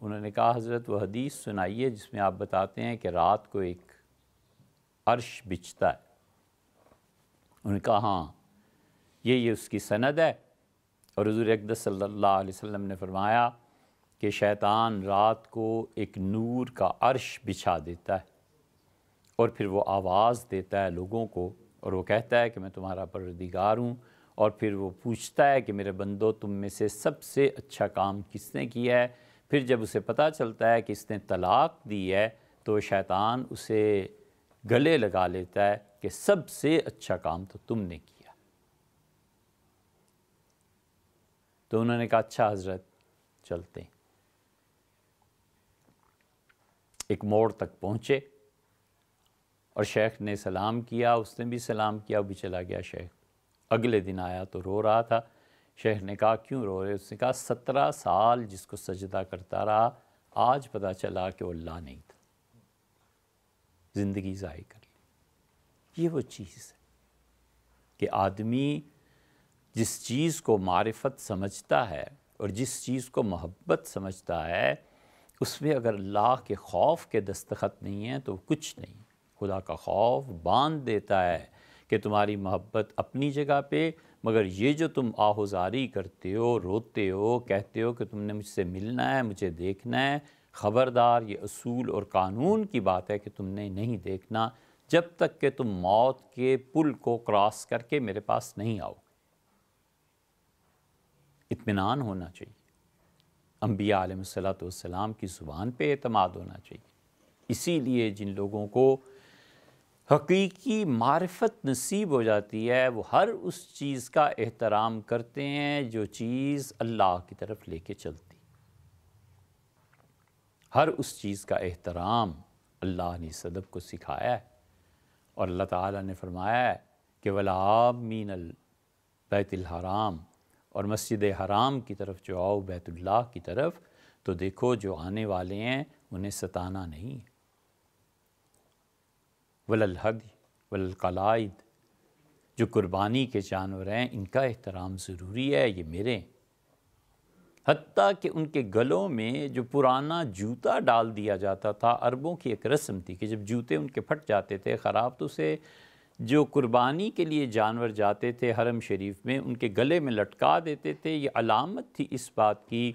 [SPEAKER 1] انہوں نے کہا حضرت وہ حدیث سنائیے جس میں آپ بتاتے ہیں کہ رات کو ایک عرش بچھتا ہے. انہوں نے کہا ہاں یہ اس کی سند ہے. اور حضور اقدس صلی اللہ علیہ وسلم نے فرمایا کہ شیطان رات کو ایک نور کا عرش بچھا دیتا ہے اور پھر وہ آواز دیتا ہے لوگوں کو اور وہ کہتا ہے کہ میں تمہارا پروردگار ہوں. اور پھر وہ پوچھتا ہے کہ میرے بندو تم میں سے سب سے اچھا کام کس نے کیا ہے. پھر جب اسے پتہ چلتا ہے کہ اس نے طلاق دی ہے تو شیطان اسے گلے لگا لیتا ہے کہ سب سے اچھا کام تو تم نے کیا. تو انہوں نے کہا اچھا حضرت چلتے ہیں. ایک موڑ تک پہنچے اور شیخ نے سلام کیا، اس نے بھی سلام کیا، وہ بھی چلا گیا. شیخ اگلے دن آیا تو رو رہا تھا. شیخ نے کہا کیوں رو رہے؟ اس نے کہا 17 سال جس کو سجدہ کرتا رہا، آج پتہ چلا کہ وہ اللہ نہیں تھا، زندگی ضائع کر لی. یہ وہ چیز ہے کہ آدمی جس چیز کو معرفت سمجھتا ہے اور جس چیز کو محبت سمجھتا ہے اس میں اگر اللہ کے خوف کے دستخط نہیں ہیں تو کچھ نہیں. خدا کا خوف باندھ دیتا ہے کہ تمہاری محبت اپنی جگہ پہ، مگر یہ جو تم آہوزاری کرتے ہو، روتے ہو، کہتے ہو کہ تم نے مجھ سے ملنا ہے، مجھے دیکھنا ہے، خبردار یہ اصول اور قانون کی بات ہے کہ تم نے نہیں دیکھنا جب تک کہ تم موت کے پل کو کراس کر کے میرے پاس نہیں آؤ. اطمینان ہونا چاہیے. انبیاء علیہ السلام کی زبان پہ اعتماد ہونا چاہیے. اسی لیے جن لوگوں کو حقیقی معرفت نصیب ہو جاتی ہے وہ ہر اس چیز کا احترام کرتے ہیں جو چیز اللہ کی طرف لے کے چلتی. ہر اس چیز کا احترام اللہ نے اس ادب کو سکھایا ہے. اور اللہ تعالیٰ نے فرمایا ہے کہ وَالْعَامِّينَ الْبَيْتِ الْحَرَامِ، اور مسجد حرام کی طرف جو آؤ، بیت اللہ کی طرف، تو دیکھو جو آنے والے ہیں انہیں ستانا نہیں. وَلَلْحَدْيِ وَلَلْقَلَائِدِ، جو قربانی کے جانور ہیں ان کا احترام ضروری ہے، یہ میرے ہیں. حتیٰ کہ ان کے گلوں میں جو پرانا جوتا ڈال دیا جاتا تھا، عربوں کی ایک رسم تھی کہ جب جوتے ان کے پھٹ جاتے تھے خراب تو اسے جو قربانی کے لیے جانور جاتے تھے حرم شریف میں ان کے گلے میں لٹکا دیتے تھے. یہ علامت تھی اس بات کی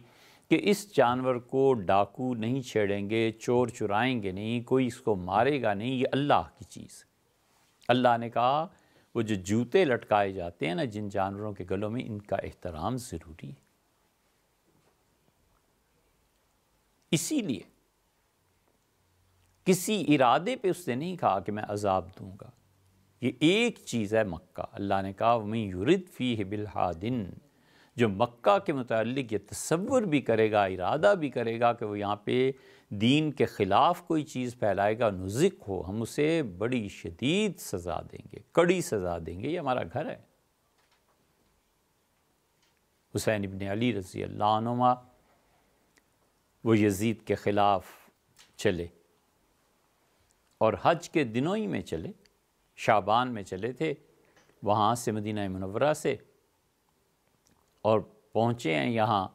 [SPEAKER 1] کہ اس جانور کو ڈاکو نہیں چھیڑیں گے، چور چرائیں گے نہیں، کوئی اس کو مارے گا نہیں، یہ اللہ کی چیز. اللہ نے کہا وہ جو جوتے لٹکائے جاتے ہیں نا جن جانوروں کے گلوں میں، ان کا احترام ضروری ہے. اسی لیے کسی ارادے پہ اس نے نہیں کہا کہ میں عذاب دوں گا. یہ ایک چیز ہے مکہ. اللہ نے کہا وَمَن يُرِدْ فِيهِ بِالْحَادٍ، جو مکہ کے متعلق یہ تصور بھی کرے گا، ارادہ بھی کرے گا کہ وہ یہاں پہ دین کے خلاف کوئی چیز پھیلائے گا، نزک ہو، ہم اسے بڑی شدید سزا دیں گے، کڑی سزا دیں گے، یہ ہمارا گھر ہے۔ حسین ابن علی رضی اللہ عنہما وہ یزید کے خلاف چلے، اور حج کے دنوں ہی میں چلے، شعبان میں چلے تھے وہاں سے مدینہ منورہ سے، اور پہنچے ہیں یہاں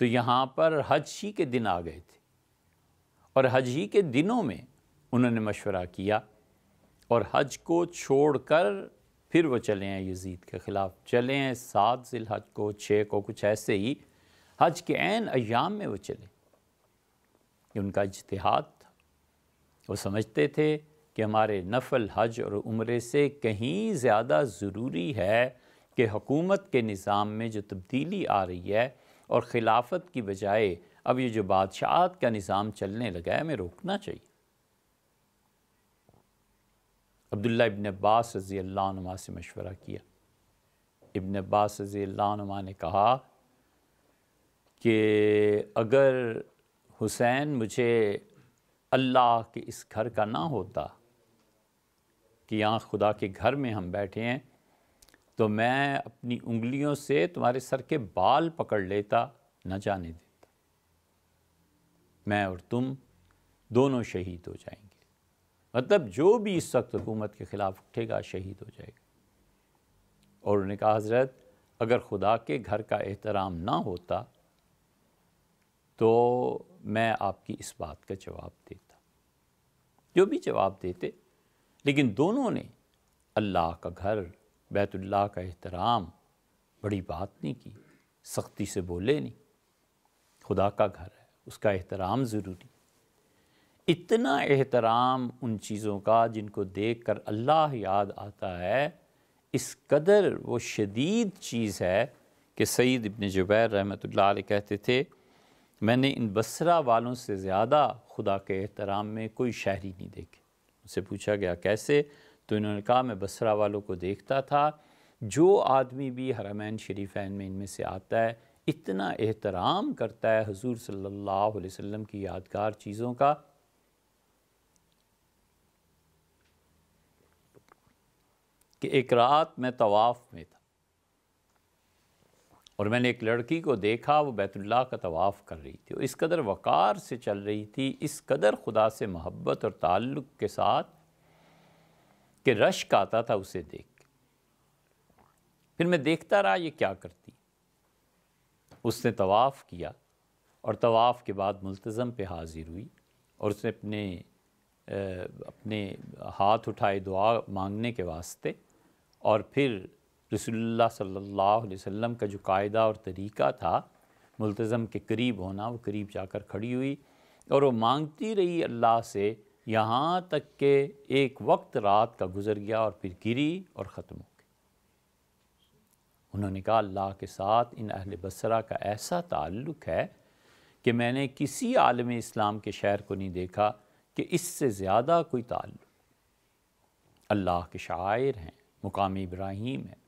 [SPEAKER 1] تو یہاں پر حج ہی کے دن آ گئے تھے، اور حج ہی کے دنوں میں انہوں نے مشورہ کیا اور حج کو چھوڑ کر پھر وہ چلے ہیں یزید کے خلاف، چلے ہیں 7 ذی الحج کو، 6 کو، کچھ ایسے ہی حج کے عین ایام میں وہ چلے۔ یہ ان کا اجتہاد تھا، وہ سمجھتے تھے کہ ہمارے نفل حج اور عمرے سے کہیں زیادہ ضروری ہے کہ حکومت کے نظام میں جو تبدیلی آ رہی ہے اور خلافت کی بجائے اب یہ جو بادشاہت کا نظام چلنے لگا ہے، ہمیں روکنا چاہیے۔ عبداللہ ابن عباس رضی اللہ عنہ سے مشورہ کیا۔ ابن عباس رضی اللہ عنہ نے کہا کہ اگر حسین مجھے اللہ کے اس گھر کا نہ ہوتا کہ یہاں خدا کے گھر میں ہم بیٹھے ہیں، تو میں اپنی انگلیوں سے تمہارے سر کے بال پکڑ لیتا، نہ جانے دیتا، میں اور تم دونوں شہید ہو جائیں گے۔ مطلب جو بھی اس وقت حکومت کے خلاف اٹھے گا شہید ہو جائے گا۔ اور انہوں نے کہا حضرت اگر خدا کے گھر کا احترام نہ ہوتا تو میں آپ کی اس بات کا جواب دیتا، جو بھی جواب دیتے، لیکن دونوں نے اللہ کا گھر، بیت اللہ کا احترام، بڑی بات نہیں کی، سختی سے بولے نہیں، خدا کا گھر ہے، اس کا احترام ضروری۔ اتنا احترام ان چیزوں کا جن کو دیکھ کر اللہ یاد آتا ہے، اس قدر وہ شدید چیز ہے کہ سعید ابن جبیر رحمۃ اللہ علیہ کہتے تھے میں نے ان بصرہ والوں سے زیادہ خدا کے احترام میں کوئی شہری نہیں دیکھے۔ ان سے پوچھا گیا کیسے؟ تو انہوں نے کہا میں بصرہ والوں کو دیکھتا تھا، جو آدمی بھی حرمین شریفین میں ان میں سے آتا ہے اتنا احترام کرتا ہے حضور صلی اللہ علیہ وسلم کی یادگار چیزوں کا کہ ایک رات میں طواف میں تھا اور میں نے ایک لڑکی کو دیکھا، وہ بیت اللہ کا طواف کر رہی تھی اور اس قدر وقار سے چل رہی تھی، اس قدر خدا سے محبت اور تعلق کے ساتھ کہ رشک آتا تھا اسے دیکھ کے۔ پھر میں دیکھتا رہا یہ کیا کرتی۔ اس نے طواف کیا اور طواف کے بعد ملتزم پہ حاضر ہوئی اور اس نے اپنے ہاتھ اٹھائے دعا مانگنے کے واسطے، اور پھر رسول اللہ صلی اللہ علیہ وسلم کا جو قاعدہ اور طریقہ تھا ملتزم کے قریب ہونا، وہ قریب جا کر کھڑی ہوئی اور وہ مانگتی رہی اللہ سے یہاں تک کہ ایک وقت رات کا گزر گیا اور پھر گری اور ختم ہو گئی۔ انہوں نے کہا اللہ کے ساتھ ان اہل بصرہ کا ایسا تعلق ہے کہ میں نے کسی عالم اسلام کے شہر کو نہیں دیکھا کہ اس سے زیادہ کوئی تعلق۔ اللہ کے شاعر ہیں، مقام ابراہیم ہے۔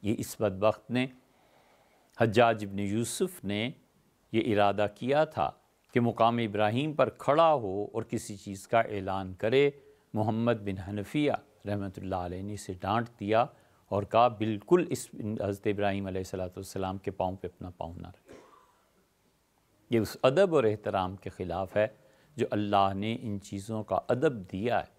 [SPEAKER 1] یہ اس بدبخت نے، حجاج ابن یوسف نے یہ ارادہ کیا تھا کہ مقام ابراہیم پر کھڑا ہو اور کسی چیز کا اعلان کرے۔ محمد بن حنفیہ رحمۃ اللہ علیہ نے اسے ڈانٹ دیا اور کہا بالکل اس حضرت ابراہیم علیہ السلام کے پاؤں پہ اپنا پاؤں نہ رکھے۔ یہ اس ادب اور احترام کے خلاف ہے جو اللہ نے ان چیزوں کا ادب دیا ہے،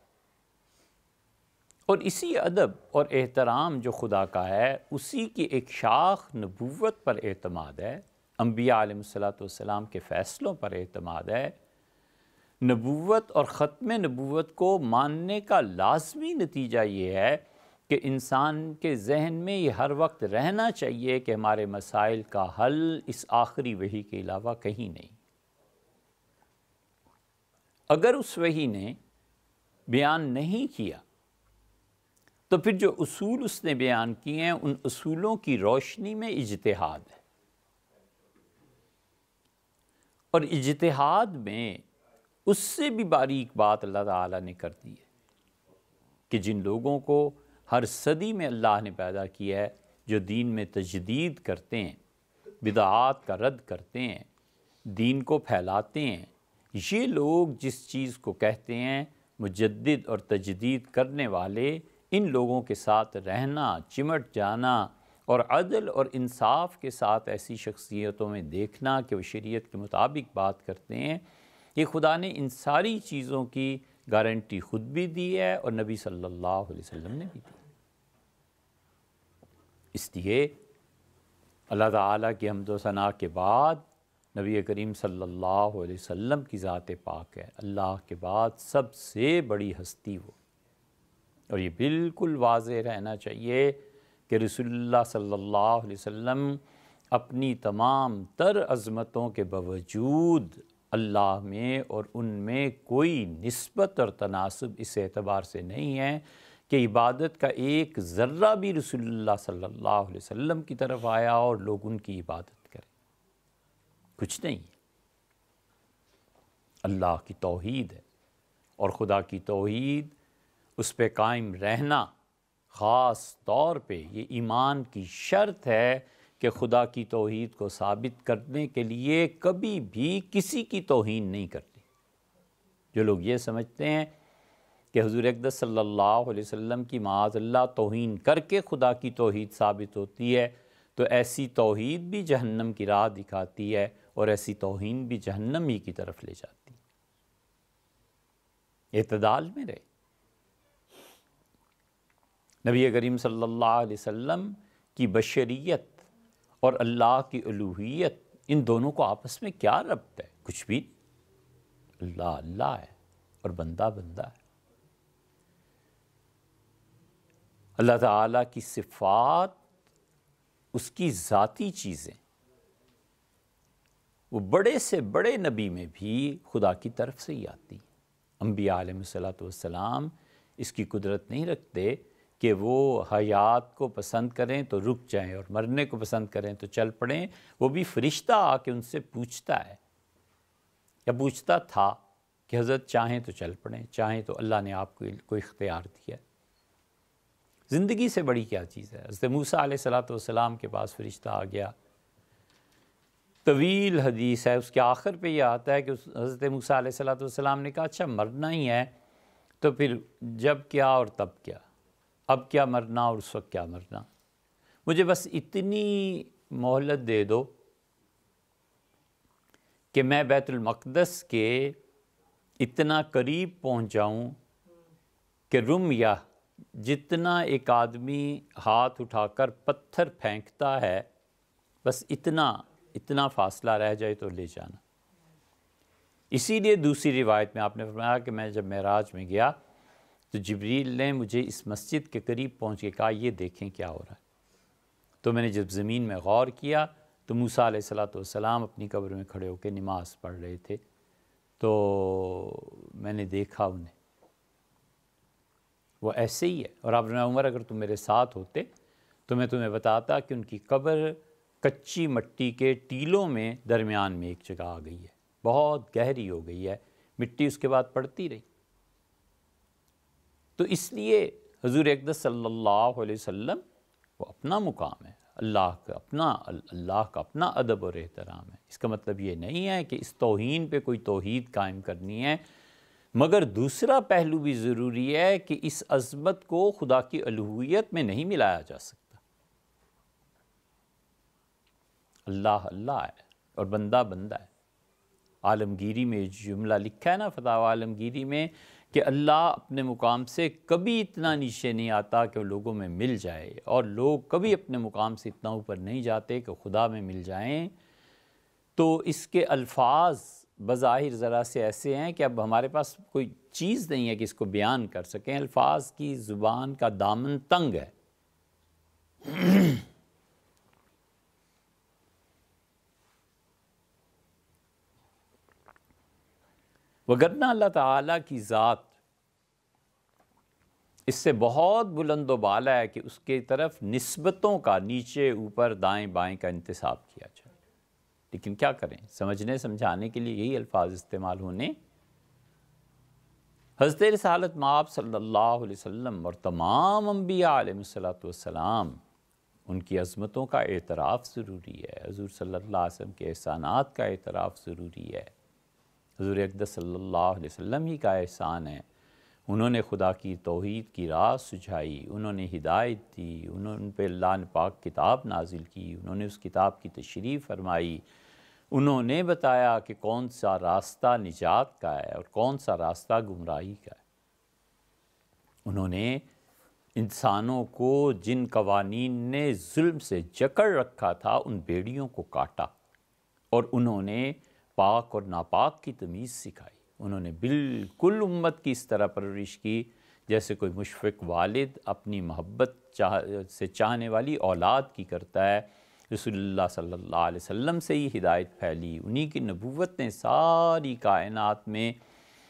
[SPEAKER 1] اور اسی ادب اور احترام جو خدا کا ہے اسی کی ایک شاخ نبوت پر اعتماد ہے، انبیاء علیہ السلام کے فیصلوں پر اعتماد ہے۔ نبوت اور ختم نبوت کو ماننے کا لازمی نتیجہ یہ ہے کہ انسان کے ذہن میں یہ ہر وقت رہنا چاہیے کہ ہمارے مسائل کا حل اس آخری وحی کے علاوہ کہیں نہیں۔ اگر اس وحی نے بیان نہیں کیا تو پھر جو اصول اس نے بیان کیے ہیں ان اصولوں کی روشنی میں اجتہاد ہے، اور اجتہاد میں اس سے بھی باریک بات اللہ تعالیٰ نے کر دی ہے کہ جن لوگوں کو ہر صدی میں اللہ نے پیدا کیا ہے، جو دین میں تجدید کرتے ہیں، بدعات کا رد کرتے ہیں، دین کو پھیلاتے ہیں، یہ لوگ جس چیز کو کہتے ہیں مجدد اور تجدید کرنے والے، ان لوگوں کے ساتھ رہنا، چمٹ جانا اور عدل اور انصاف کے ساتھ ایسی شخصیتوں میں دیکھنا کہ وہ شریعت کے مطابق بات کرتے ہیں، یہ خدا نے ان ساری چیزوں کی گارنٹی خود بھی دی ہے اور نبی صلی اللہ علیہ وسلم نے بھی دی۔ اس لیے اللہ تعالیٰ کی حمد و ثنا کے بعد نبی کریم صلی اللہ علیہ وسلم کی ذات پاک ہے، اللہ کے بعد سب سے بڑی ہستی وہ، اور یہ بالکل واضح رہنا چاہیے کہ رسول اللہ صلی اللہ علیہ وسلم اپنی تمام تر عظمتوں کے باوجود اللہ میں اور ان میں کوئی نسبت اور تناسب اس اعتبار سے نہیں ہے کہ عبادت کا ایک ذرہ بھی رسول اللہ صلی اللہ علیہ وسلم کی طرف آیا اور لوگ ان کی عبادت کریں، کچھ نہیں۔ اللہ کی توحید ہے اور خدا کی توحید، اس پہ قائم رہنا خاص طور پہ یہ ایمان کی شرط ہے کہ خدا کی توحید کو ثابت کرنے کے لیے کبھی بھی کسی کی توہین نہیں کرنی۔ جو لوگ یہ سمجھتے ہیں کہ حضور اقدس صلی اللہ علیہ وسلم کی معاذ اللہ توہین کر کے خدا کی توحید ثابت ہوتی ہے، تو ایسی توحید بھی جہنم کی راہ دکھاتی ہے اور ایسی توہین بھی جہنم ہی کی طرف لے جاتی ہے۔ اعتدال میں رہے۔ نبی کریم صلی اللہ علیہ وسلم کی بشریت اور اللہ کی الوہیت، ان دونوں کو آپس میں کیا ربط ہے؟ کچھ بھی۔ اللہ اللہ ہے اور بندہ بندہ ہے۔ اللہ تعالیٰ کی صفات، اس کی ذاتی چیزیں، وہ بڑے سے بڑے نبی میں بھی خدا کی طرف سے ہی آتی ہیں۔ انبیاء علیہ الصلوۃ والسلام اس کی قدرت نہیں رکھتے کہ وہ حیات کو پسند کریں تو رک جائیں اور مرنے کو پسند کریں تو چل پڑیں۔ وہ بھی فرشتہ آ کے ان سے پوچھتا ہے یا پوچھتا تھا کہ حضرت چاہیں تو چل پڑیں، چاہیں تو اللہ نے آپ کو اختیار دیا۔ زندگی سے بڑی کیا چیز ہے؟ حضرت موسیٰ علیہ السلام کے پاس فرشتہ آ گیا، طویل حدیث ہے، اس کے آخر پہ یہ آتا ہے کہ حضرت موسیٰ علیہ السلام نے کہا اچھا مرنا ہی ہے تو پھر جب کیا اور تب کیا، اب کیا مرنا اور اس وقت کیا مرنا، مجھے بس اتنی مہلت دے دو کہ میں بیت المقدس کے اتنا قریب پہنچ جاؤں کہ رمیہ، جتنا ایک آدمی ہاتھ اٹھا کر پتھر پھینکتا ہے، بس اتنا فاصلہ رہ جائے تو لے جانا۔ اسی لیے دوسری روایت میں آپ نے فرمایا کہ میں جب معراج میں گیا تو جبریل نے مجھے اس مسجد کے قریب پہنچ کے کہا یہ دیکھیں کیا ہو رہا ہے۔ تو میں نے جب زمین میں غور کیا تو موسیٰ علیہ السلام اپنی قبر میں کھڑے ہو کے نماز پڑھ رہے تھے، تو میں نے دیکھا انہیں، وہ ایسے ہی ہے۔ اور آپ نے عمر اگر تم میرے ساتھ ہوتے تو میں تمہیں بتاتا کہ ان کی قبر کچی مٹی کے ٹیلوں میں درمیان میں ایک جگہ آ گئی ہے، بہت گہری ہو گئی ہے، مٹی اس کے بعد پڑتی رہی۔ تو اس لیے حضور اقدس صلی اللہ علیہ وسلم وہ اپنا مقام ہے، اللہ کا اپنا ادب اور احترام ہے۔ اس کا مطلب یہ نہیں ہے کہ اس توہین پہ کوئی توحید قائم کرنی ہے، مگر دوسرا پہلو بھی ضروری ہے کہ اس عظمت کو خدا کی الوہیت میں نہیں ملایا جا سکتا۔ اللہ اللہ ہے اور بندہ بندہ ہے۔ عالمگیری میں جملہ لکھا ہے نا، فتاوی عالمگیری میں، کہ اللہ اپنے مقام سے کبھی اتنا نیچے نہیں آتا کہ وہ لوگوں میں مل جائے، اور لوگ کبھی اپنے مقام سے اتنا اوپر نہیں جاتے کہ خدا میں مل جائیں۔ تو اس کے الفاظ بظاہر ذرا سے ایسے ہیں کہ اب ہمارے پاس کوئی چیز نہیں ہے کہ اس کو بیان کر سکیں، الفاظ کی زبان کا دامن تنگ ہے۔ وگرنہ اللہ تعالیٰ کی ذات اس سے بہت بلند و بالا ہے کہ اس کی طرف نسبتوں کا نیچے اوپر دائیں بائیں کا انتساب کیا جائے، لیکن کیا کریں، سمجھنے سمجھانے کے لیے یہی الفاظ استعمال ہونے۔ حضرت رسالت مآب صلی اللہ علیہ وسلم اور تمام انبیاء علیہ الصلوۃ والسلام، ان کی عظمتوں کا اعتراف ضروری ہے، حضور صلی اللہ علیہ وسلم کے احسانات کا اعتراف ضروری ہے۔ حضور اقدس صلی اللہ علیہ وسلم ہی کا احسان ہے، انہوں نے خدا کی توحید کی راہ سجھائی، انہوں نے ہدایت دی، ان پہ اللہ نے پاک کتاب نازل کی، انہوں نے اس کتاب کی تشریح فرمائی، انہوں نے بتایا کہ کون سا راستہ نجات کا ہے اور کون سا راستہ گمراہی کا ہے۔ انہوں نے انسانوں کو جن قوانین نے ظلم سے جکڑ رکھا تھا ان بیڑیوں کو کاٹا، اور انہوں نے پاک اور ناپاک کی تمیز سکھائی۔ انہوں نے بالکل امت کی اس طرح پرورش کی جیسے کوئی مشفق والد اپنی محبت سے چاہنے والی اولاد کی کرتا ہے۔ رسول اللہ صلی اللہ علیہ وسلم سے ہی ہدایت پھیلی، انہی کی نبوت نے ساری کائنات میں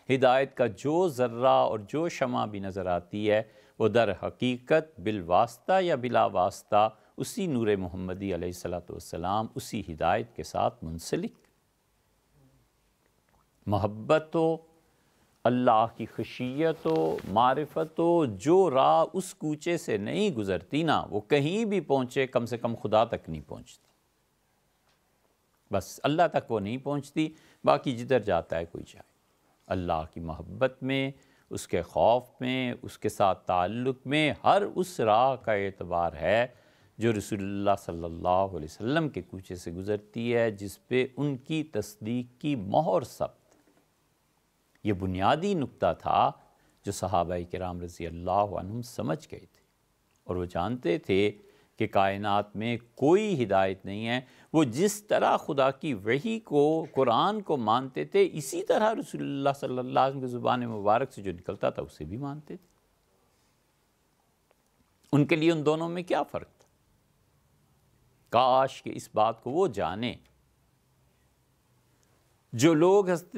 [SPEAKER 1] ہدایت کا جو ذرہ اور جو شمع بھی نظر آتی ہے وہ در حقیقت بالواسطہ یا بلا واسطہ اسی نور محمدی علیہ السلام اسی ہدایت کے ساتھ منسلک۔ محبت و اللہ کی خشیت و معرفت و جو راہ اس کوچے سے نہیں گزرتی نا، وہ کہیں بھی پہنچے کم سے کم خدا تک نہیں پہنچتی، بس اللہ تک وہ نہیں پہنچتی، باقی جدھر جاتا ہے کوئی جائے۔ اللہ کی محبت میں، اس کے خوف میں، اس کے ساتھ تعلق میں ہر اس راہ کا اعتبار ہے جو رسول اللہ صلی اللہ علیہ وسلم کے کوچے سے گزرتی ہے، جس پہ ان کی تصدیق کی مہر ثبت۔ یہ بنیادی نکتہ تھا جو صحابہ کرام رضی اللہ عنہم سمجھ گئے تھے، اور وہ جانتے تھے کہ کائنات میں کوئی ہدایت نہیں ہے۔ وہ جس طرح خدا کی وحی کو، قرآن کو مانتے تھے، اسی طرح رسول اللہ صلی اللہ علیہ وسلم کی زبان مبارک سے جو نکلتا تھا اسے بھی مانتے تھے۔ ان کے لیے ان دونوں میں کیا فرق تھا؟ کاش کہ اس بات کو وہ جانیں۔ جو لوگ حضرت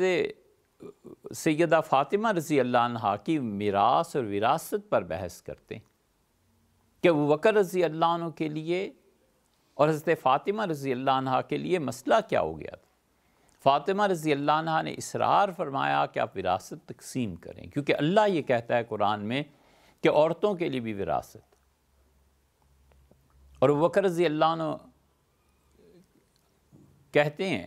[SPEAKER 1] سیدہ فاطمہ رضی اللہ عنہا کی میراث اور وراثت پر بحث کرتے ہیں کہ ابو بکر رضی اللہ عنہ کے لیے اور حضرت فاطمہ رضی اللہ عنہا کے لیے مسئلہ کیا ہو گیا تھا۔ فاطمہ رضی اللہ عنہا نے اصرار فرمایا کہ آپ وراثت تقسیم کریں، کیونکہ اللہ یہ کہتا ہے قرآن میں کہ عورتوں کے لیے بھی وراثت، اور ابو بکر رضی اللہ عنہ کہتے ہیں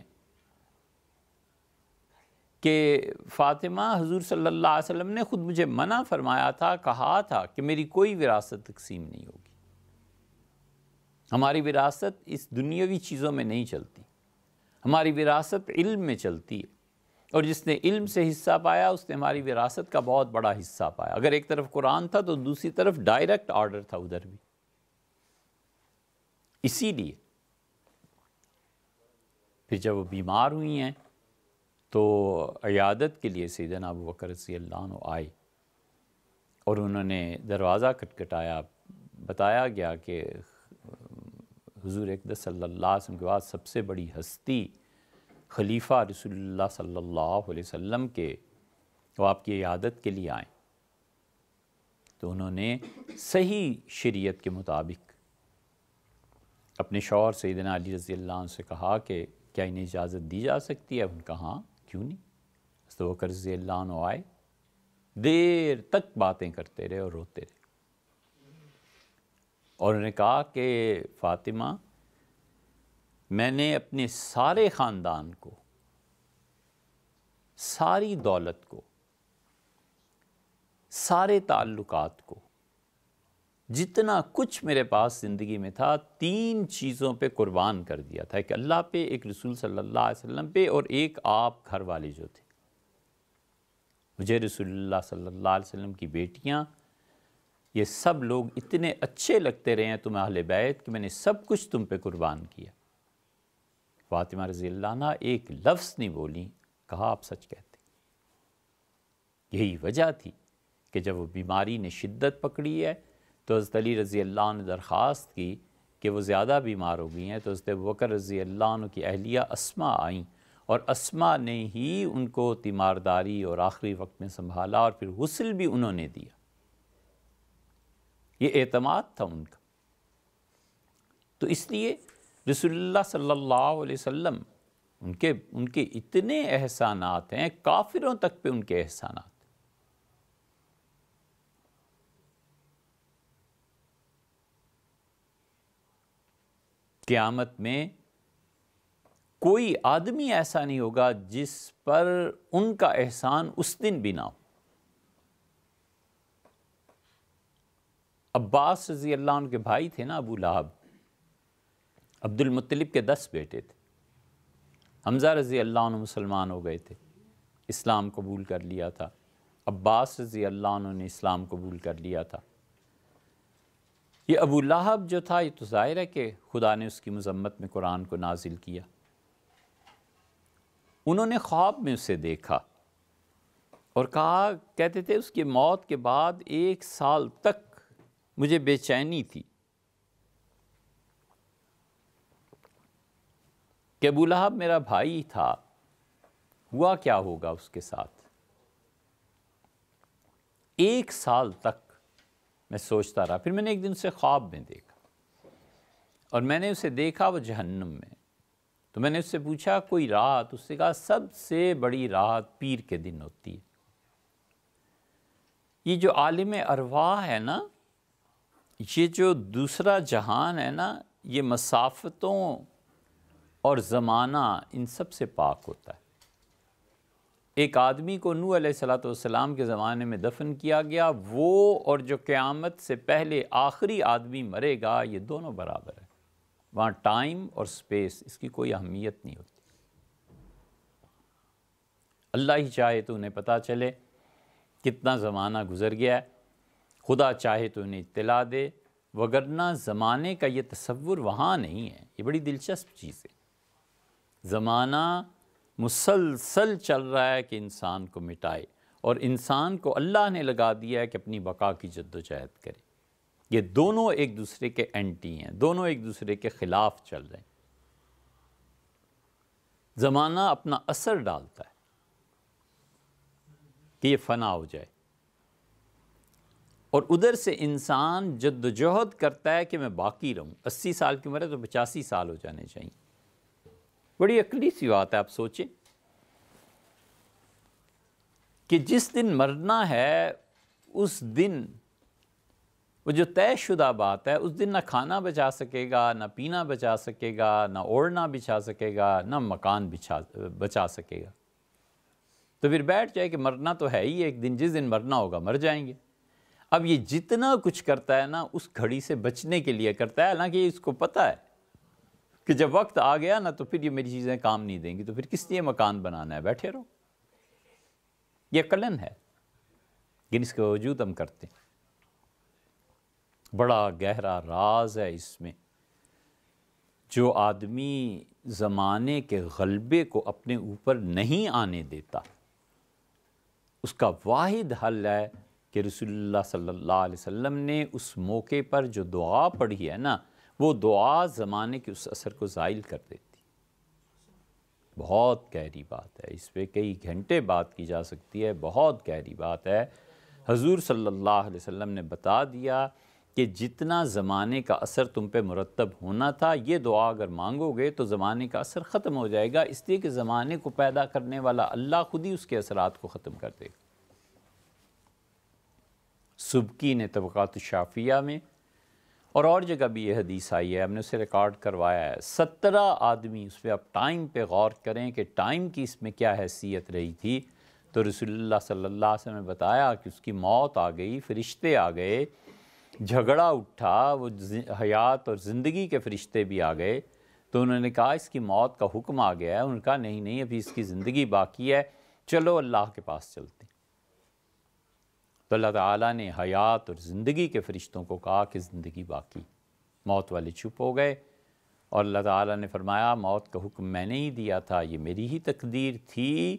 [SPEAKER 1] کہ فاطمہ، حضور صلی اللہ علیہ وسلم نے خود مجھے منع فرمایا تھا، کہا تھا کہ میری کوئی وراثت تقسیم نہیں ہوگی، ہماری وراثت اس دنیاوی چیزوں میں نہیں چلتی، ہماری وراثت علم میں چلتی ہے، اور جس نے علم سے حصہ پایا اس نے ہماری وراثت کا بہت بڑا حصہ پایا۔ اگر ایک طرف قرآن تھا تو دوسری طرف ڈائریکٹ آرڈر تھا ادھر بھی۔ اسی لیے پھر جب وہ بیمار ہوئی ہیں تو عیادت کے لیے سیدنا ابو بکر رضی اللہ عنہ آئے، اور انہوں نے دروازہ کھٹکھٹایا۔ بتایا گیا کہ حضور اقدس صلی اللہ علیہ وسلم کے بعد سب سے بڑی ہستی خلیفہ رسول اللہ صلی اللہ علیہ وسلم کے، وہ آپ کی عیادت کے لیے آئیں۔ تو انہوں نے صحیح شریعت کے مطابق اپنے شوہر سیدنا علی رضی اللہ عنہ سے کہا کہ کیا انہیں اجازت دی جا سکتی ہے؟ ان کا ہاں، کیوں نہیں۔ حضرت ابو بکر رضی اللہ عنہ آئے، دیر تک باتیں کرتے رہے اور روتے رہے، اور انہوں نے کہا کہ فاطمہ، میں نے اپنے سارے خاندان کو، ساری دولت کو، سارے تعلقات کو، جتنا کچھ میرے پاس زندگی میں تھا، 3 چیزوں پہ قربان کر دیا تھا، ایک اللہ پہ، ایک رسول صلی اللہ علیہ وسلم پہ، اور ایک آپ گھر والے جو تھے۔ مجھے رسول اللہ صلی اللہ علیہ وسلم کی بیٹیاں، یہ سب لوگ اتنے اچھے لگتے رہے ہیں تم اہل بیت کہ میں نے سب کچھ تم پہ قربان کیا۔ فاطمہ رضی اللہ عنہ ایک لفظ نہیں بولی، کہا آپ سچ کہتے۔ یہی وجہ تھی کہ جب وہ بیماری نے شدت پکڑی ہے تو حضرت علی رضی اللہ عنہ نے درخواست کی کہ وہ زیادہ بیمار ہو گئی ہیں، تو حضرت ابو بکر رضی اللہ عنہ کی اہلیہ اسماء آئیں، اور اسماء نے ہی ان کو تیمارداری اور آخری وقت میں سنبھالا، اور پھر غسل بھی انہوں نے دیا۔ یہ اعتماد تھا ان کا۔ تو اس لیے رسول اللہ صلی اللہ علیہ وسلم، ان کے اتنے احسانات ہیں، کافروں تک پہ ان کے احسانات۔ قیامت میں کوئی آدمی ایسا نہیں ہوگا جس پر ان کا احسان اس دن بھی نہ ہو۔ عباس رضی اللہ عنہ کے بھائی تھے نا ابو لہب، عبد المطلب کے 10 بیٹے تھے۔ حمزہ رضی اللہ عنہ مسلمان ہو گئے تھے، اسلام قبول کر لیا تھا۔ عباس رضی اللہ عنہ نے اسلام قبول کر لیا تھا۔ یہ ابو لہب جو تھا، یہ تو ظاہر ہے کہ خدا نے اس کی مذمت میں قرآن کو نازل کیا۔ انہوں نے خواب میں اسے دیکھا اور کہتے تھے اس کی موت کے بعد 1 سال تک مجھے بے چینی تھی کہ ابو لہب میرا بھائی تھا، ہوا کیا ہوگا اس کے ساتھ۔ 1 سال تک میں سوچتا رہا، پھر میں نے ایک دن اسے خواب میں دیکھا اور میں نے اسے دیکھا وہ جہنم میں۔ تو میں نے اس سے پوچھا کوئی رات؟ اس نے کہا سب سے بڑی رات پیر کے دن ہوتی ہے۔ یہ جو عالم ارواح ہے نا، یہ جو دوسرا جہان ہے نا، یہ مسافتوں اور زمانہ ان سب سے پاک ہوتا ہے۔ ایک آدمی کو نوح علیہ السلام کے زمانے میں دفن کیا گیا، وہ اور جو قیامت سے پہلے آخری آدمی مرے گا، یہ دونوں برابر ہے۔ وہاں ٹائم اور سپیس اس کی کوئی اہمیت نہیں ہوتی۔ اللہ ہی چاہے تو انہیں پتہ چلے کتنا زمانہ گزر گیا ہے، خدا چاہے تو انہیں اطلاع دے، وگرنہ زمانے کا یہ تصور وہاں نہیں ہے۔ یہ بڑی دلچسپ چیز ہے۔ زمانہ مسلسل چل رہا ہے کہ انسان کو مٹائے، اور انسان کو اللہ نے لگا دیا ہے کہ اپنی بقا کی جدوجہد کرے۔ یہ دونوں ایک دوسرے کے اینٹی ہیں، دونوں ایک دوسرے کے خلاف چل رہے ہیں۔ زمانہ اپنا اثر ڈالتا ہے کہ یہ فنا ہو جائے، اور ادھر سے انسان جدوجہد کرتا ہے کہ میں باقی رہوں۔ 80 سال کی عمر ہے تو 85 سال ہو جانے چاہیے۔ بڑی عقلی سی بات ہے۔ آپ سوچیں کہ جس دن مرنا ہے اس دن، وہ جو طے شدہ بات ہے، اس دن نہ کھانا بچا سکے گا، نہ پینا بچا سکے گا، نہ اوڑھنا بچھا سکے گا، نہ مکان بچا سکے گا۔ تو پھر بیٹھ جائے کہ مرنا تو ہے ہی ایک دن، جس دن مرنا ہوگا مر جائیں گے۔ اب یہ جتنا کچھ کرتا ہے نا، اس گھڑی سے بچنے کے لیے کرتا ہے، حالانکہ اس کو پتہ ہے کہ جب وقت آ گیا نا تو پھر یہ میری چیزیں کام نہیں دیں گی، تو پھر کس لیے مکان بنانا ہے، بیٹھے رہو۔ یہ عقلاً ہے، لیکن اس کے باوجود ہم کرتے ہیں۔ بڑا گہرا راز ہے اس میں۔ جو آدمی زمانے کے غلبے کو اپنے اوپر نہیں آنے دیتا، اس کا واحد حل ہے کہ رسول اللہ صلی اللہ علیہ وسلم نے اس موقع پر جو دعا پڑھی ہے نا، وہ دعا زمانے کے اس اثر کو زائل کر دیتی۔ بہت گہری بات ہے، اس پہ کئی گھنٹے بات کی جا سکتی ہے، بہت گہری بات ہے۔ حضور صلی اللہ علیہ وسلم نے بتا دیا کہ جتنا زمانے کا اثر تم پہ مرتب ہونا تھا، یہ دعا اگر مانگو گے تو زمانے کا اثر ختم ہو جائے گا، اس لیے کہ زمانے کو پیدا کرنے والا اللہ خود ہی اس کے اثرات کو ختم کر دے گا۔ سبکی نے طبقات الشافیہ میں اور جگہ بھی یہ حدیث آئی ہے، ہم نے اسے ریکارڈ کروایا ہے۔ 17 آدمی، اس پہ آپ ٹائم پہ غور کریں کہ ٹائم کی اس میں کیا حیثیت رہی تھی، تو رسول اللہ صلی اللہ علیہ وسلم نے بتایا کہ اس کی موت آ گئی، فرشتے آ گئے، جھگڑا اٹھا، وہ حیات اور زندگی کے فرشتے بھی آ گئے، تو انہوں نے کہا اس کی موت کا حکم آ گیا ہے۔ انہوں نے کہا نہیں ابھی اس کی زندگی باقی ہے، چلو اللہ کے پاس چلتے ہیں۔ تو اللہ تعالیٰ نے حیات اور زندگی کے فرشتوں کو کہا کہ زندگی باقی۔ موت والے چپ ہو گئے، اور اللہ تعالیٰ نے فرمایا موت کا حکم میں نے ہی دیا تھا، یہ میری ہی تقدیر تھی،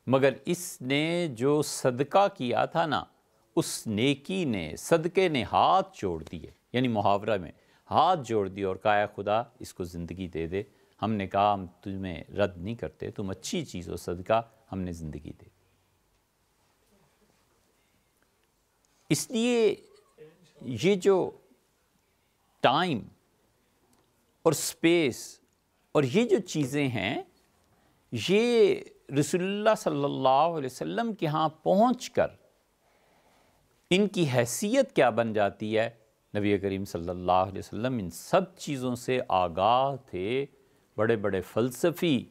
[SPEAKER 1] مگر اس نے جو صدقہ کیا تھا نا، اس نیکی نے، صدقے نے ہاتھ جوڑ دیے، یعنی محاورہ میں ہاتھ جوڑ دیے اور کہا اے خدا اس کو زندگی دے دے۔ ہم نے کہا ہم تمہیں رد نہیں کرتے، تم اچھی چیز ہو صدقہ، ہم نے زندگی دے۔ اس لیے یہ جو ٹائم اور سپیس اور یہ جو چیزیں ہیں، یہ رسول اللہ صلی اللہ علیہ وسلم کے ہاں پہنچ کر ان کی حیثیت کیا بن جاتی ہے نبی کریم صلی اللہ علیہ وسلم ان سب چیزوں سے آگاہ تھے، بڑے بڑے فلسفی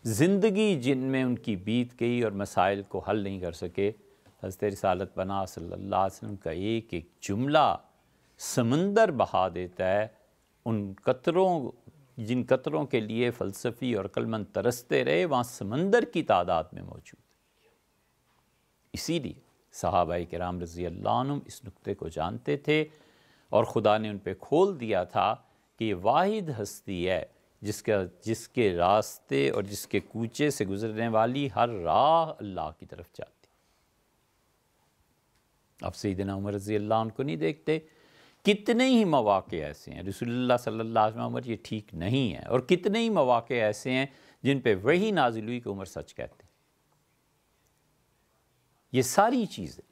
[SPEAKER 1] زندگی جن میں ان کی بیت گئی اور مسائل کو حل نہیں کر سکے، حضرت رسالت پناہ صلی اللہ علیہ وسلم کا ایک ایک جملہ سمندر بہا دیتا ہے۔ ان قطروں، جن قطروں کے لیے فلسفی اور عقلمند ترستے رہے، وہاں سمندر کی تعداد میں موجود ہے۔ اسی لیے صحابہ کرام رضی اللہ عنہم اس نقطے کو جانتے تھے، اور خدا نے ان پہ کھول دیا تھا کہ یہ واحد ہستی ہے جس کے راستے اور جس کے کوچے سے گزرنے والی ہر راہ اللہ کی طرف جاتی۔ اب سیدنا عمر رضی اللہ عنہ کو نہیں دیکھتے؟ کتنے ہی مواقع ایسے ہیں رسول اللہ صلی اللہ علیہ وسلم، عمر یہ ٹھیک نہیں ہے، اور کتنے ہی مواقع ایسے ہیں جن پہ وہی نازل ہوئی کہ عمر سچ کہتے ہیں۔ یہ ساری چیزیں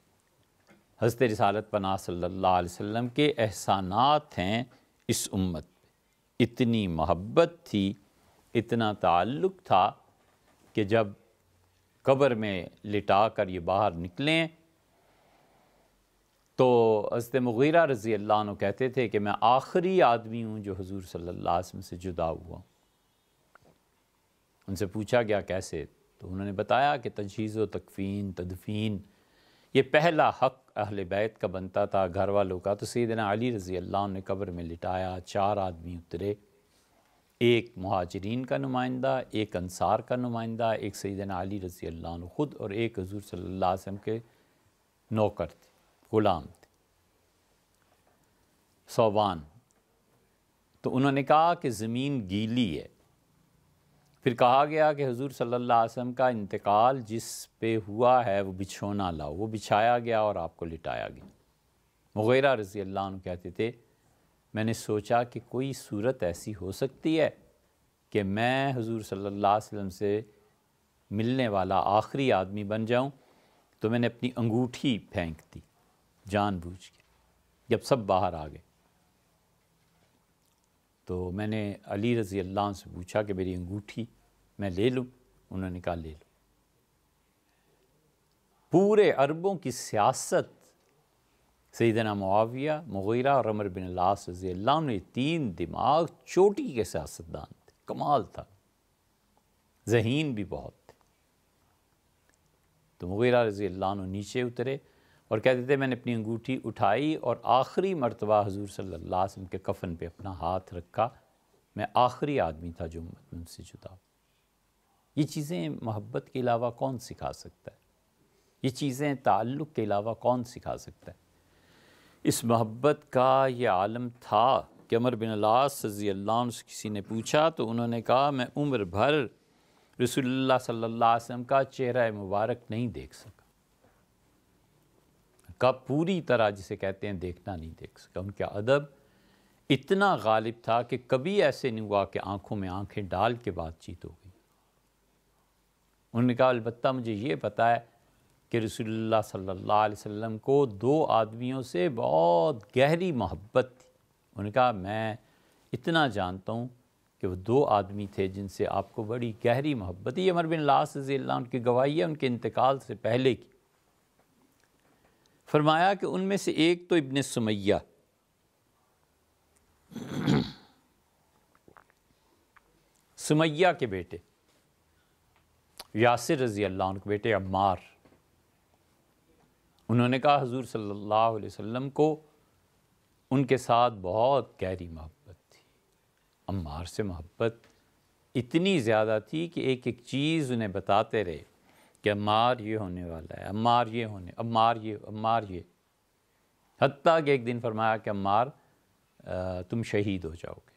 [SPEAKER 1] حضرت رسالت پناہ صلی اللہ علیہ وسلم کے احسانات ہیں اس امت پہ۔ اتنی محبت تھی، اتنا تعلق تھا کہ جب قبر میں لٹا کر یہ باہر نکلیں تو حضرت مغیرہ رضی اللہ عنہ کہتے تھے کہ میں آخری آدمی ہوں جو حضور صلی اللہ علیہ وسلم سے جدا ہوا ہوں۔ ان سے پوچھا گیا کیسے؟ تو انہوں نے بتایا کہ تجہیز و تکفین، تدفین، یہ پہلا حق اہل بیت کا بنتا تھا، گھر والوں کا۔ تو سیدنا علی رضی اللہ عنہ نے قبر میں لٹایا، 4 آدمی اترے، ایک مہاجرین کا نمائندہ، ایک انصار کا نمائندہ، ایک سیدنا علی رضی اللہ عنہ خود، اور ایک حضور صلی اللہ علیہ وسلم کے نوکر تھے، غلام تھے، صوبان۔ تو انہوں نے کہا کہ زمین گیلی ہے۔ پھر کہا گیا کہ حضور صلی اللہ علیہ وسلم کا انتقال جس پہ ہوا ہے وہ بچھونا لاؤ، وہ بچھایا گیا اور آپ کو لٹایا گیا۔ مغیرہ رضی اللہ عنہ کہتے تھے میں نے سوچا کہ کوئی صورت ایسی ہو سکتی ہے کہ میں حضور صلی اللہ علیہ وسلم سے ملنے والا آخری آدمی بن جاؤں، تو میں نے اپنی انگوٹھی پھینک دی جان بوجھ کے۔ جب سب باہر آ گئے تو میں نے علی رضی اللہ عنہ سے پوچھا کہ میری انگوٹھی میں لے لوں؟ انہوں نے کہا لے لو۔ پورے عربوں کی سیاست سیدنا معاویہ، مغیرہ اور عمر بن العاص رضی اللہ عنہ، یہ 3 دماغ چوٹی کے سیاستدان تھے، کمال تھا، ذہین بھی بہت تھے۔ تو مغیرہ رضی اللہ عنہ نیچے اترے اور کہتے تھے میں نے اپنی انگوٹھی اٹھائی اور آخری مرتبہ حضور صلی اللہ علیہ وسلم کے کفن پہ اپنا ہاتھ رکھا، میں آخری آدمی تھا جو ان سے جدا ہو۔ یہ چیزیں محبت کے علاوہ کون سکھا سکتا ہے؟ یہ چیزیں تعلق کے علاوہ کون سکھا سکتا ہے؟ اس محبت کا یہ عالم تھا کہ عمر بن العاص رضی اللہ عنہ سے کسی نے پوچھا تو انہوں نے کہا میں عمر بھر رسول اللہ صلی اللہ علیہ وسلم کا چہرہ مبارک نہیں دیکھ سکا۔ کب پوری طرح جسے کہتے ہیں دیکھنا نہیں دیکھ سکا۔ ان کا ادب اتنا غالب تھا کہ کبھی ایسے نہیں ہوا کہ آنکھوں میں آنکھیں ڈال کے بات چیت ہو گئی۔ انہوں نے کہا البتہ مجھے یہ پتہ ہے کہ رسول اللہ صلی اللہ علیہ وسلم کو 2 آدمیوں سے بہت گہری محبت تھی۔ انہوں نے کہا میں اتنا جانتا ہوں کہ وہ 2 آدمی تھے جن سے آپ کو بڑی گہری محبت ہے۔ یہ عمر بن العاص رضی اللہ عنہ کی گواہی ہے ان کے انتقال سے پہلے کی۔ فرمایا کہ ان میں سے ایک تو ابن سمیہ، سمیہ کے بیٹے، یاسر رضی اللہ عنہ کے بیٹے عمار، انہوں نے کہا حضور صلی اللہ علیہ وسلم کو ان کے ساتھ بہت گہری محبت تھی۔ عمار سے محبت اتنی زیادہ تھی کہ ایک ایک چیز انہیں بتاتے رہے کہ عمار یہ ہونے والا ہے، عمار یہ ہونے، عمار یہ، حتیٰ کہ ایک دن فرمایا کہ عمار تم شہید ہو جاؤ گے۔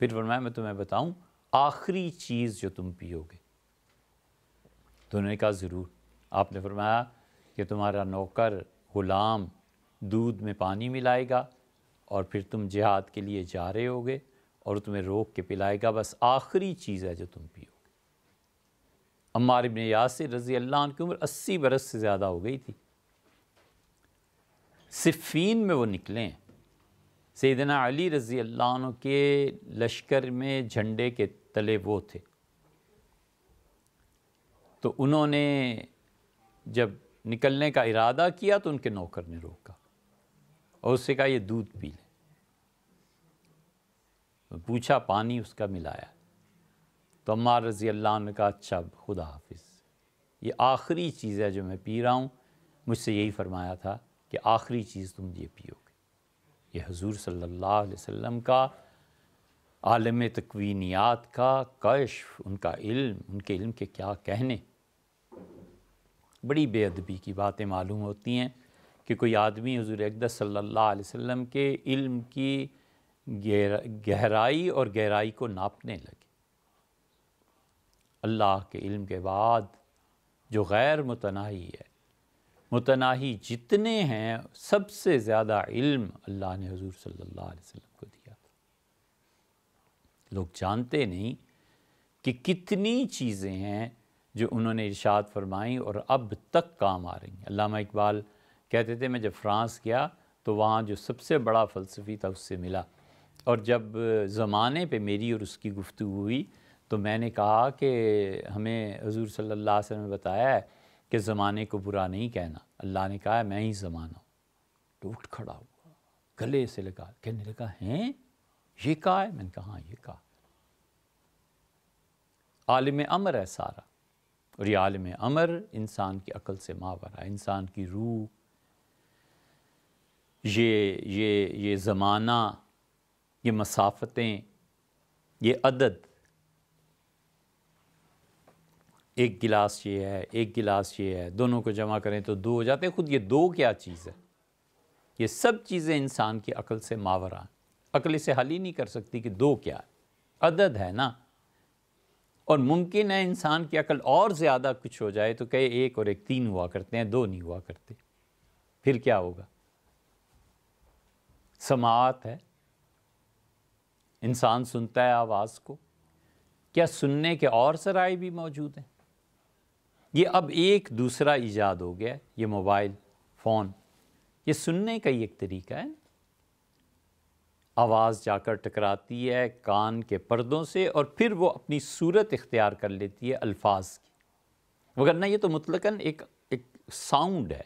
[SPEAKER 1] پھر فرمایا میں تمہیں بتاؤں آخری چیز جو تم پیو گے؟ تو انہوں نے کہا ضرور۔ آپ نے فرمایا کہ تمہارا نوکر غلام دودھ میں پانی ملائے گا اور پھر تم جہاد کے لیے جا رہے ہوگے اور تمہیں روک کے پلائے گا، بس آخری چیز ہے جو تم پیو گے۔ عمار ابن یاسر رضی اللہ عنہ کی عمر 80 برس سے زیادہ ہو گئی تھی۔ صفین میں وہ نکلے ہیں۔ سیدنا علی رضی اللہ عنہ کے لشکر میں جھنڈے کے تلے وہ تھے۔ تو انہوں نے جب نکلنے کا ارادہ کیا تو ان کے نوکر نے روکا اور اس سے کہا یہ دودھ پی لیں۔ پوچھا پانی اس کا ملایا، تو عمار رضی اللہ عنہ نے کہا اچھا خدا حافظ، یہ آخری چیز ہے جو میں پی رہا ہوں، مجھ سے یہی فرمایا تھا کہ آخری چیز تم یہ پیو گے۔ یہ حضور صلی اللہ علیہ وسلم کا عالم تکوینیات کا کشف، ان کا علم، ان کے علم کے کیا کہنے۔ بڑی بے ادبی کی باتیں معلوم ہوتی ہیں کہ کوئی آدمی حضور اقدس صلی اللہ علیہ وسلم کے علم کی گہرائی اور گہرائی کو ناپنے لگے۔ اللہ کے علم کے بعد جو غیر متناہی ہے، متناہی جتنے ہیں، سب سے زیادہ علم اللہ نے حضور صلی اللہ علیہ وسلم کو دیا تھا۔ لوگ جانتے نہیں کہ کتنی چیزیں ہیں جو انہوں نے ارشاد فرمائیں اور اب تک کام آ رہی ہیں۔ علامہ اقبال کہتے تھے میں جب فرانس گیا تو وہاں جو سب سے بڑا فلسفی تھا اس سے ملا، اور جب زمانے پہ میری اور اس کی گفتگو ہوئی تو میں نے کہا کہ ہمیں حضور صلی اللہ علیہ وسلم نے بتایا ہے کہ زمانے کو برا نہیں کہنا، اللہ نے کہا ہے میں ہی زمانہ ہوں۔ تو اٹھ کھڑا ہوا، گلے سے لگا، کہنے لگا ہیں یہ کہا ہے؟ میں نے کہا ہاں یہ کہا۔ عالم امر ہے سارا، اور یہ عالم امر انسان کی عقل سے ماورا ہے، انسان کی روح، یہ زمانہ، یہ مسافتیں، یہ عدد، ایک گلاس یہ ہے، ایک گلاس یہ ہے، دونوں کو جمع کریں تو دو ہو جاتے ہیں۔ خود یہ دو کیا چیز ہے؟ یہ سب چیزیں انسان کی عقل سے ماورا ہیں، عقل اسے حل ہی نہیں کر سکتی کہ دو کیا ہے، عدد ہے نا۔ اور ممکن ہے انسان کی عقل اور زیادہ کچھ ہو جائے تو کہے ایک اور ایک تین ہوا کرتے ہیں، دو نہیں ہوا کرتے، پھر کیا ہوگا؟ سماعت ہے، انسان سنتا ہے آواز کو، کیا سننے کے اور ذرائع بھی موجود ہیں؟ یہ اب ایک دوسرا ایجاد ہو گیا ہے، یہ موبائل فون، یہ سننے کا ہی ایک طریقہ ہے۔ آواز جا کر ٹکراتی ہے کان کے پردوں سے اور پھر وہ اپنی صورت اختیار کر لیتی ہے الفاظ کی، وگرنہ یہ تو مطلقاً ایک ساؤنڈ ہے۔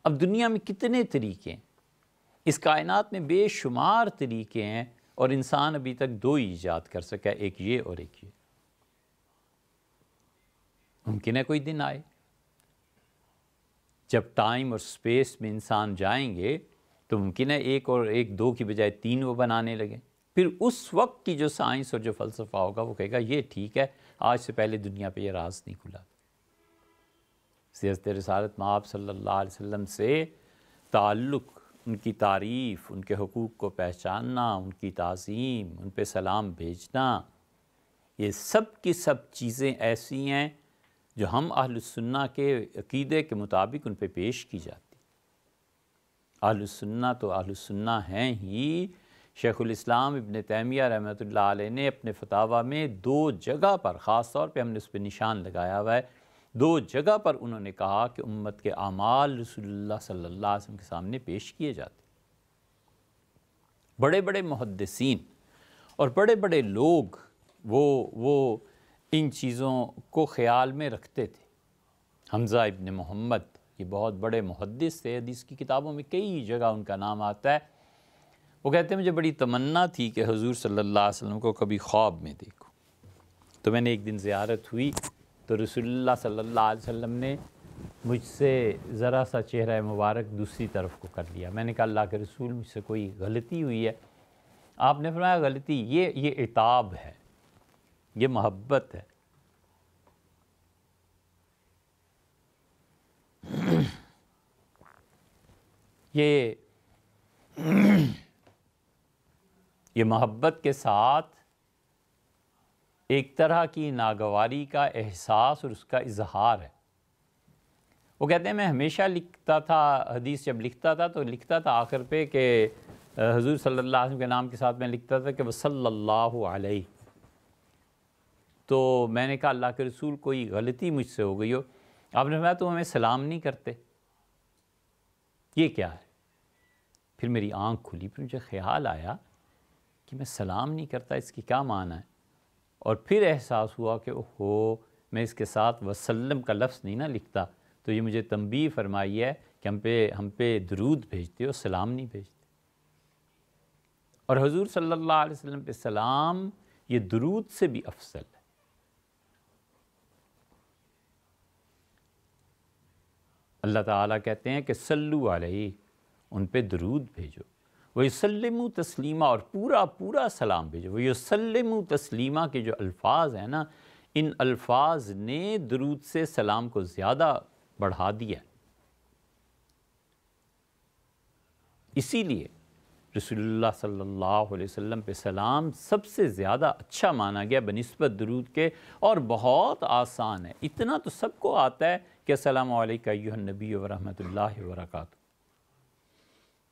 [SPEAKER 1] اب دنیا میں کتنے طریقے ہیں، اس کائنات میں بے شمار طریقے ہیں، اور انسان ابھی تک دو ہی ایجاد کر سکا، ایک یہ اور ایک یہ۔ ممکن ہے کوئی دن آئے جب ٹائم اور سپیس میں انسان جائیں گے تو ممکن ہے ایک اور ایک دو کی بجائے تین وہ بنانے لگیں، پھر اس وقت کی جو سائنس اور جو فلسفہ ہوگا وہ کہے گا یہ ٹھیک ہے، آج سے پہلے دنیا پہ یہ راز نہیں کھلا۔ حضرت رسالت مآب صلی اللہ علیہ وسلم سے تعلق، ان کی تعریف، ان کے حقوق کو پہچاننا، ان کی تعظیم، ان پہ سلام بھیجنا، یہ سب کی سب چیزیں ایسی ہیں جو ہم اہل السنہ کے عقیدے کے مطابق ان پہ پیش کی جاتی۔ اہل السنہ تو اہل السنہ ہیں ہی۔ شیخ الاسلام ابن تیمیہ رحمۃ اللہ علیہ نے اپنے فتاویٰ میں دو جگہ پر، خاص طور پہ ہم نے اس پہ نشان لگایا ہوا ہے، دو جگہ پر انہوں نے کہا کہ امت کے اعمال رسول اللہ صلی اللہ علیہ وسلم کے سامنے پیش کیے جاتے۔ بڑے بڑے محدثین اور بڑے بڑے لوگ وہ ان چیزوں کو خیال میں رکھتے تھے۔ حمزہ ابن محمد یہ بہت بڑے محدث تھے، حدیث کی کتابوں میں کئی جگہ ان کا نام آتا ہے۔ وہ کہتے ہیں مجھے بڑی تمنا تھی کہ حضور صلی اللہ علیہ وسلم کو کبھی خواب میں دیکھوں، تو میں نے ایک دن زیارت ہوئی تو رسول اللہ صلی اللہ علیہ وسلم نے مجھ سے ذرا سا چہرہ مبارک دوسری طرف کو کر لیا۔ میں نے کہا اللہ کے رسول مجھ سے کوئی غلطی ہوئی ہے؟ آپ نے فرمایا غلطی یہ عتاب ہے، یہ محبت ہے۔ یہ محبت کے ساتھ ایک طرح کی ناگواری کا احساس اور اس کا اظہار ہے۔ وہ کہتے ہیں میں ہمیشہ لکھتا تھا، حدیث جب لکھتا تھا تو لکھتا تھا آخر پہ کہ حضور صلی اللہ علیہ وسلم کے نام کے ساتھ میں لکھتا تھا کہ وہ صلی اللہ علیہ۔ تو میں نے کہا اللہ کے رسول کوئی غلطی مجھ سے ہو گئی ہو؟ آپ نے فرمایا تم ہمیں سلام نہیں کرتے، یہ کیا ہے؟ پھر میری آنکھ کھلی، پھر مجھے خیال آیا کہ میں سلام نہیں کرتا، اس کی کیا معنی ہے؟ اور پھر احساس ہوا کہ اوہو میں اس کے ساتھ وسلم کا لفظ نہیں نہ لکھتا، تو یہ مجھے تنبیہ فرمائی ہے کہ ہم پہ درود بھیجتے ہو، سلام نہیں بھیجتے۔ اور حضور صلی اللہ علیہ وسلم پہ سلام یہ درود سے بھی افضل ہے۔ اللہ تعالیٰ کہتے ہیں کہ صلو علیہ، ان پہ درود بھیجو، وَيُسَلِّمُوا تسلیمہ، اور پورا پورا سلام بھیجو۔ وَيُسَلِّمُوا تسلیمہ کے جو الفاظ ہیں نا، ان الفاظ نے درود سے سلام کو زیادہ بڑھا دیا ہے۔ اسی لیے رسول اللہ صلی اللہ علیہ وسلم پہ سلام سب سے زیادہ اچھا مانا گیا بنسبت درود کے، اور بہت آسان ہے۔ اتنا تو سب کو آتا ہے کہ السلام علیکم ایھا النبی ورحمۃ اللہ وبرکاتہ۔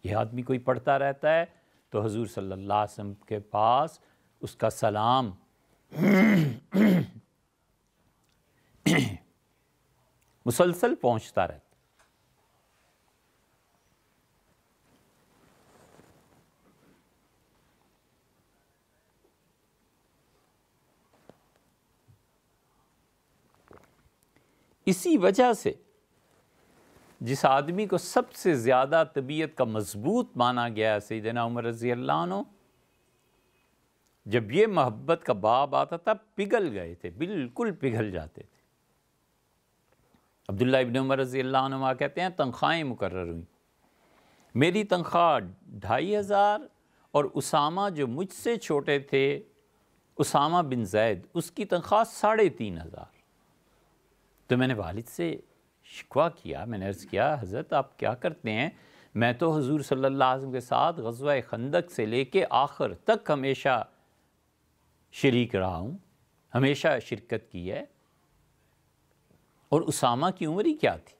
[SPEAKER 1] یہ آدمی کوئی پڑھتا رہتا ہے تو حضور صلی اللہ علیہ وسلم کے پاس اس کا سلام مسلسل پہنچتا رہتا۔ اسی وجہ سے جس آدمی کو سب سے زیادہ طبیعت کا مضبوط مانا گیا سیدنا عمر رضی اللہ عنہ، جب یہ محبت کا باب آتا تھا پگھل گئے تھے، بالکل پگھل جاتے تھے۔ عبداللہ ابن عمر رضی اللہ عنہ کہتے ہیں تنخواہیں مقرر ہوئیں، میری تنخواہ 2500 اور اسامہ جو مجھ سے چھوٹے تھے، اسامہ بن زید، اس کی تنخواہ 3500۔ تو میں نے والد سے شکوہ کیا، میں نے عرض کیا حضرت آپ کیا کرتے ہیں؟ میں تو حضور صلی اللہ علیہ وسلم کے ساتھ غزوہ خندق سے لے کے آخر تک ہمیشہ شریک رہا ہوں، ہمیشہ شرکت کی ہے، اور اسامہ کی عمر ہی کیا تھی،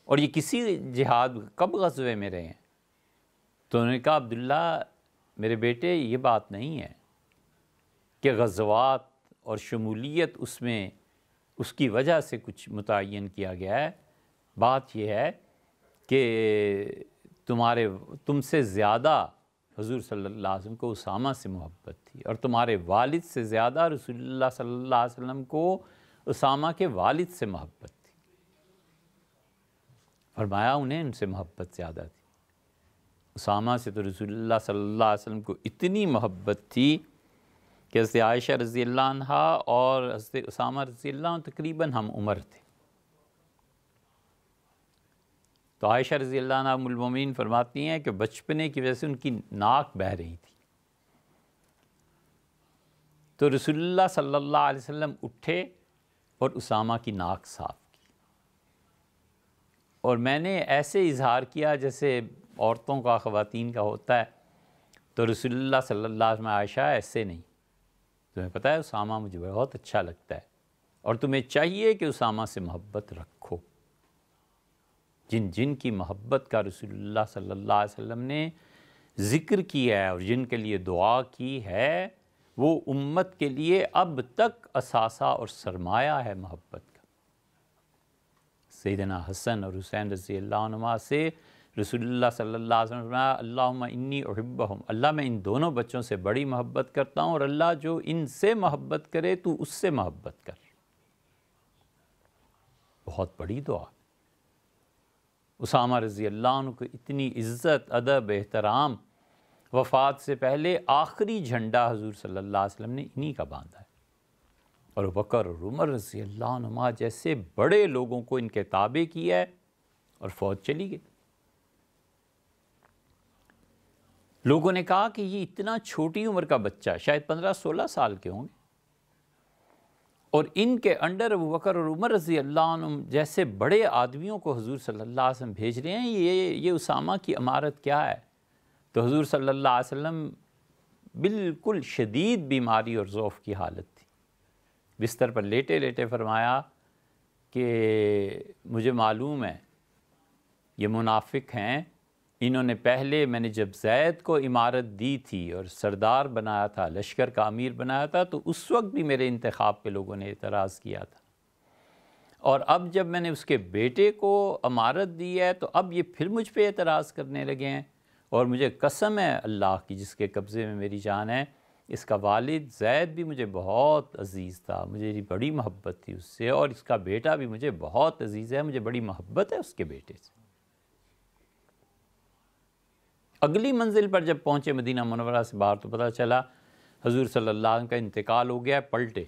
[SPEAKER 1] اور یہ کسی جہاد کب غزوے میں رہے ہیں؟ تو انہوں نے کہا عبداللہ میرے بیٹے یہ بات نہیں ہے کہ غزوات اور شمولیت اس میں اس کی وجہ سے کچھ متعین کیا گیا ہے، بات یہ ہے کہ تم سے زیادہ حضور صلی اللہ علیہ وسلم کو اسامہ سے محبت تھی، اور تمہارے والد سے زیادہ رسول اللہ صلی اللہ علیہ وسلم کو اسامہ کے والد سے محبت تھی۔ فرمایا انہیں ان سے محبت زیادہ تھی۔ اسامہ سے تو رسول اللہ صلی اللہ علیہ وسلم کو اتنی محبت تھی کہ حضرت عائشہ رضی اللہ عنہ اور حضرت اسامہ رضی اللہ عنہ تقریباً ہم عمر تھے۔ تو عائشہ رضی اللہ عنہ ام المومنین فرماتی ہیں کہ بچپنے کی وجہ سے ان کی ناک بہہ رہی تھی، تو رسول اللہ صلی اللہ علیہ وسلم اٹھے اور اسامہ کی ناک صاف کی، اور میں نے ایسے اظہار کیا جیسے عورتوں کا خواتین کا ہوتا ہے، تو رسول اللہ صلی اللہ علیہ وسلم عائشہ ایسے نہیں، تمہیں پتہ ہے اسامہ مجھے بہت اچھا لگتا ہے، اور تمہیں چاہیے کہ اسامہ سے محبت رکھو۔ جن جن کی محبت کا رسول اللہ صلی اللہ علیہ وسلم نے ذکر کیا ہے اور جن کے لیے دعا کی ہے، وہ امت کے لیے اب تک اثاثہ اور سرمایہ ہے محبت کا۔ سیدنا حسن اور حسین رضی اللہ عنہما سے رسول اللہ صلی اللہ علیہ وسلم فرمایا اللہم انی احبہم، اللہ میں ان دونوں بچوں سے بڑی محبت کرتا ہوں، اور اللہ جو ان سے محبت کرے تو اس سے محبت کر۔ بہت بڑی دعا۔ اسامہ رضی اللہ عنہ کو اتنی عزت، ادب، احترام، وفات سے پہلے آخری جھنڈا حضور صلی اللہ علیہ وسلم نے انہی کا باندھا ہے، اور بکر اور عمر رضی اللہ عنہما جیسے بڑے لوگوں کو ان کے تابع کیا ہے، اور فوج چلی گئی۔ لوگوں نے کہا کہ یہ اتنا چھوٹی عمر کا بچہ، شاید 15-16 سال کے ہوں گے، اور ان کے انڈر ابو بکر اور عمر رضی اللہ عنہ جیسے بڑے آدمیوں کو حضور صلی اللہ علیہ وسلم بھیج رہے ہیں، یہ اسامہ کی امارت کیا ہے؟ تو حضور صلی اللہ علیہ وسلم بالکل شدید بیماری اور ضعف کی حالت تھی، بستر پر لیٹے لیٹے فرمایا کہ مجھے معلوم ہے یہ منافق ہیں، انہوں نے پہلے میں نے جب زید کو امارت دی تھی اور سردار بنایا تھا، لشکر کا امیر بنایا تھا، تو اس وقت بھی میرے انتخاب پہ لوگوں نے اعتراض کیا تھا، اور اب جب میں نے اس کے بیٹے کو امارت دی ہے تو اب یہ پھر مجھ پہ اعتراض کرنے لگے ہیں، اور مجھے قسم ہے اللہ کی جس کے قبضے میں میری جان ہے، اس کا والد زید بھی مجھے بہت عزیز تھا، مجھے بڑی محبت تھی اس سے، اور اس کا بیٹا بھی مجھے بہت عزیز ہے، مجھے بڑی محبت ہے اس کے بیٹے سے۔ اگلی منزل پر جب پہنچے مدینہ منورہ سے باہر تو پتہ چلا حضور صلی اللہ علیہ وسلم کا انتقال ہو گیا، پلٹے۔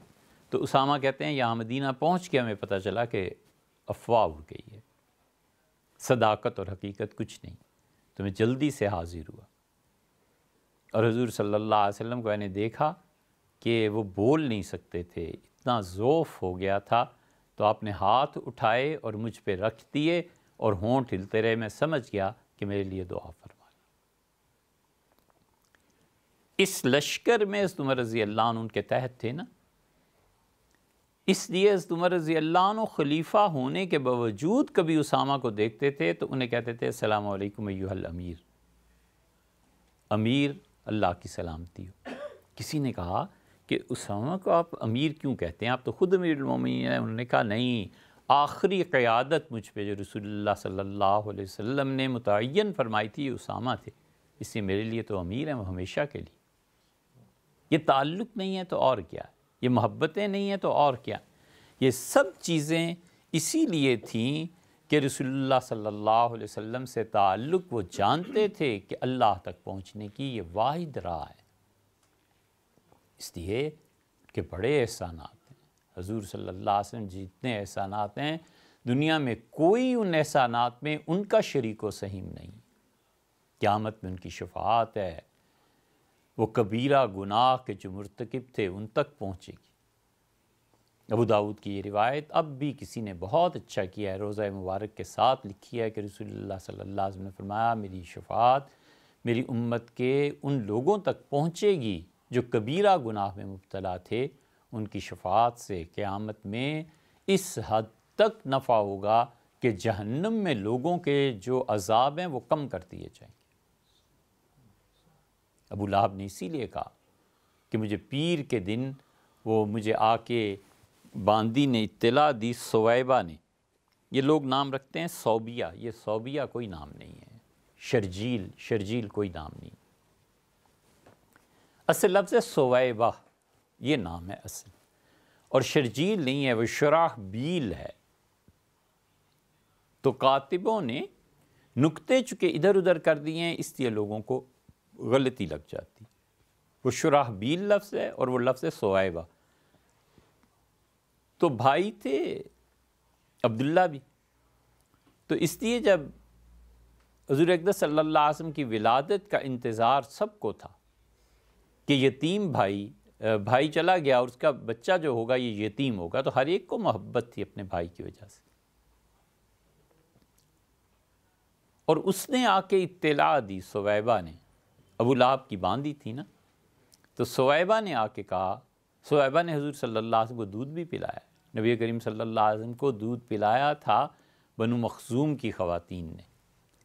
[SPEAKER 1] تو اسامہ کہتے ہیں یہاں مدینہ پہنچ کے ہمیں پتہ چلا کہ افواہ اڑ گئی ہے، صداقت اور حقیقت کچھ نہیں، تو میں جلدی سے حاضر ہوا اور حضور صلی اللہ علیہ وسلم کو میں نے دیکھا کہ وہ بول نہیں سکتے تھے، اتنا ضعف ہو گیا تھا، تو آپ نے ہاتھ اٹھائے اور مجھ پہ رکھ دیے اور ہونٹ ہلتے رہے، میں سمجھ گیا کہ میرے لیے دعا فرما۔ اس لشکر میں حضرت عمر رضی اللہ عنہ ان کے تحت تھے نا، اس لیے حضرت عمر رضی اللہ عنہ خلیفہ ہونے کے باوجود کبھی اسامہ کو دیکھتے تھے تو انہیں کہتے تھے السلام علیکم ایھا الامیر، امیر اللہ کی سلامتی ہو۔ کسی نے کہا کہ اسامہ کو آپ امیر کیوں کہتے ہیں، آپ تو خود امیر المومنین ہیں؟ انہوں نے کہا نہیں، آخری قیادت مجھ پہ جو رسول اللہ صلی اللہ علیہ وسلم نے متعین فرمائی تھی یہ اسامہ تھے، اس لیے میرے لیے تو امیر ہیں وہ ہمیشہ کے لیے۔ یہ تعلق نہیں ہے تو اور کیا، یہ محبتیں نہیں ہیں تو اور کیا، یہ سب چیزیں اسی لیے تھیں کہ رسول اللہ صلی اللہ علیہ وسلم سے تعلق وہ جانتے تھے کہ اللہ تک پہنچنے کی یہ واحد راہ ہے۔ اس لیے کہ بڑے احسانات ہیں حضور صلی اللہ علیہ وسلم، جتنے احسانات ہیں دنیا میں کوئی ان احسانات میں ان کا شریک و سہیم نہیں۔ قیامت میں ان کی شفاعت ہے، وہ کبیرہ گناہ کے جو مرتکب تھے ان تک پہنچے گی۔ ابو داؤد کی یہ روایت اب بھی کسی نے بہت اچھا کیا ہے، روضہ مبارک کے ساتھ لکھی ہے کہ رسول اللہ صلی اللہ علیہ وسلم نے فرمایا میری شفاعت میری امت کے ان لوگوں تک پہنچے گی جو کبیرہ گناہ میں مبتلا تھے، ان کی شفاعت سے قیامت میں اس حد تک نفع ہوگا کہ جہنم میں لوگوں کے جو عذاب ہیں وہ کم کر دیے جائیں گے۔ ابو لہب نے اسی لیے کہا کہ مجھے پیر کے دن وہ مجھے آ کے باندی نے اطلاع دی، سویبہ نے، یہ لوگ نام رکھتے ہیں صوبیہ، یہ صوبیہ کوئی نام نہیں ہے، شرجیل کوئی نام نہیں، اصل لفظ ہے سویبہ، یہ نام ہے اصل، اور شرجیل نہیں ہے، وہ شراحبیل ہے۔ تو کاتبوں نے نکتے چکے ادھر ادھر کر دیے ہیں، اس لیے لوگوں کو غلطی لگ جاتی، وہ شراحبیل لفظ ہے اور وہ لفظ ہے سویبہ۔ تو بھائی تھے عبداللہ بھی، تو اس لیے جب حضور اقدس صلی اللہ علیہ وسلم کی ولادت کا انتظار سب کو تھا کہ یتیم بھائی چلا گیا اور اس کا بچہ جو ہوگا یہ یتیم ہوگا، تو ہر ایک کو محبت تھی اپنے بھائی کی وجہ سے، اور اس نے آ کے اطلاع دی سویبہ نے، ابو لہب کی باندی تھی نا، تو سویبہ نے آ کے کہا، سویبہ نے حضور صلی اللہ علیہ وسلم کو دودھ بھی پلایا، نبی کریم صلی اللہ علیہ وسلم کو دودھ پلایا تھا بنو مخزوم کی خواتین نے،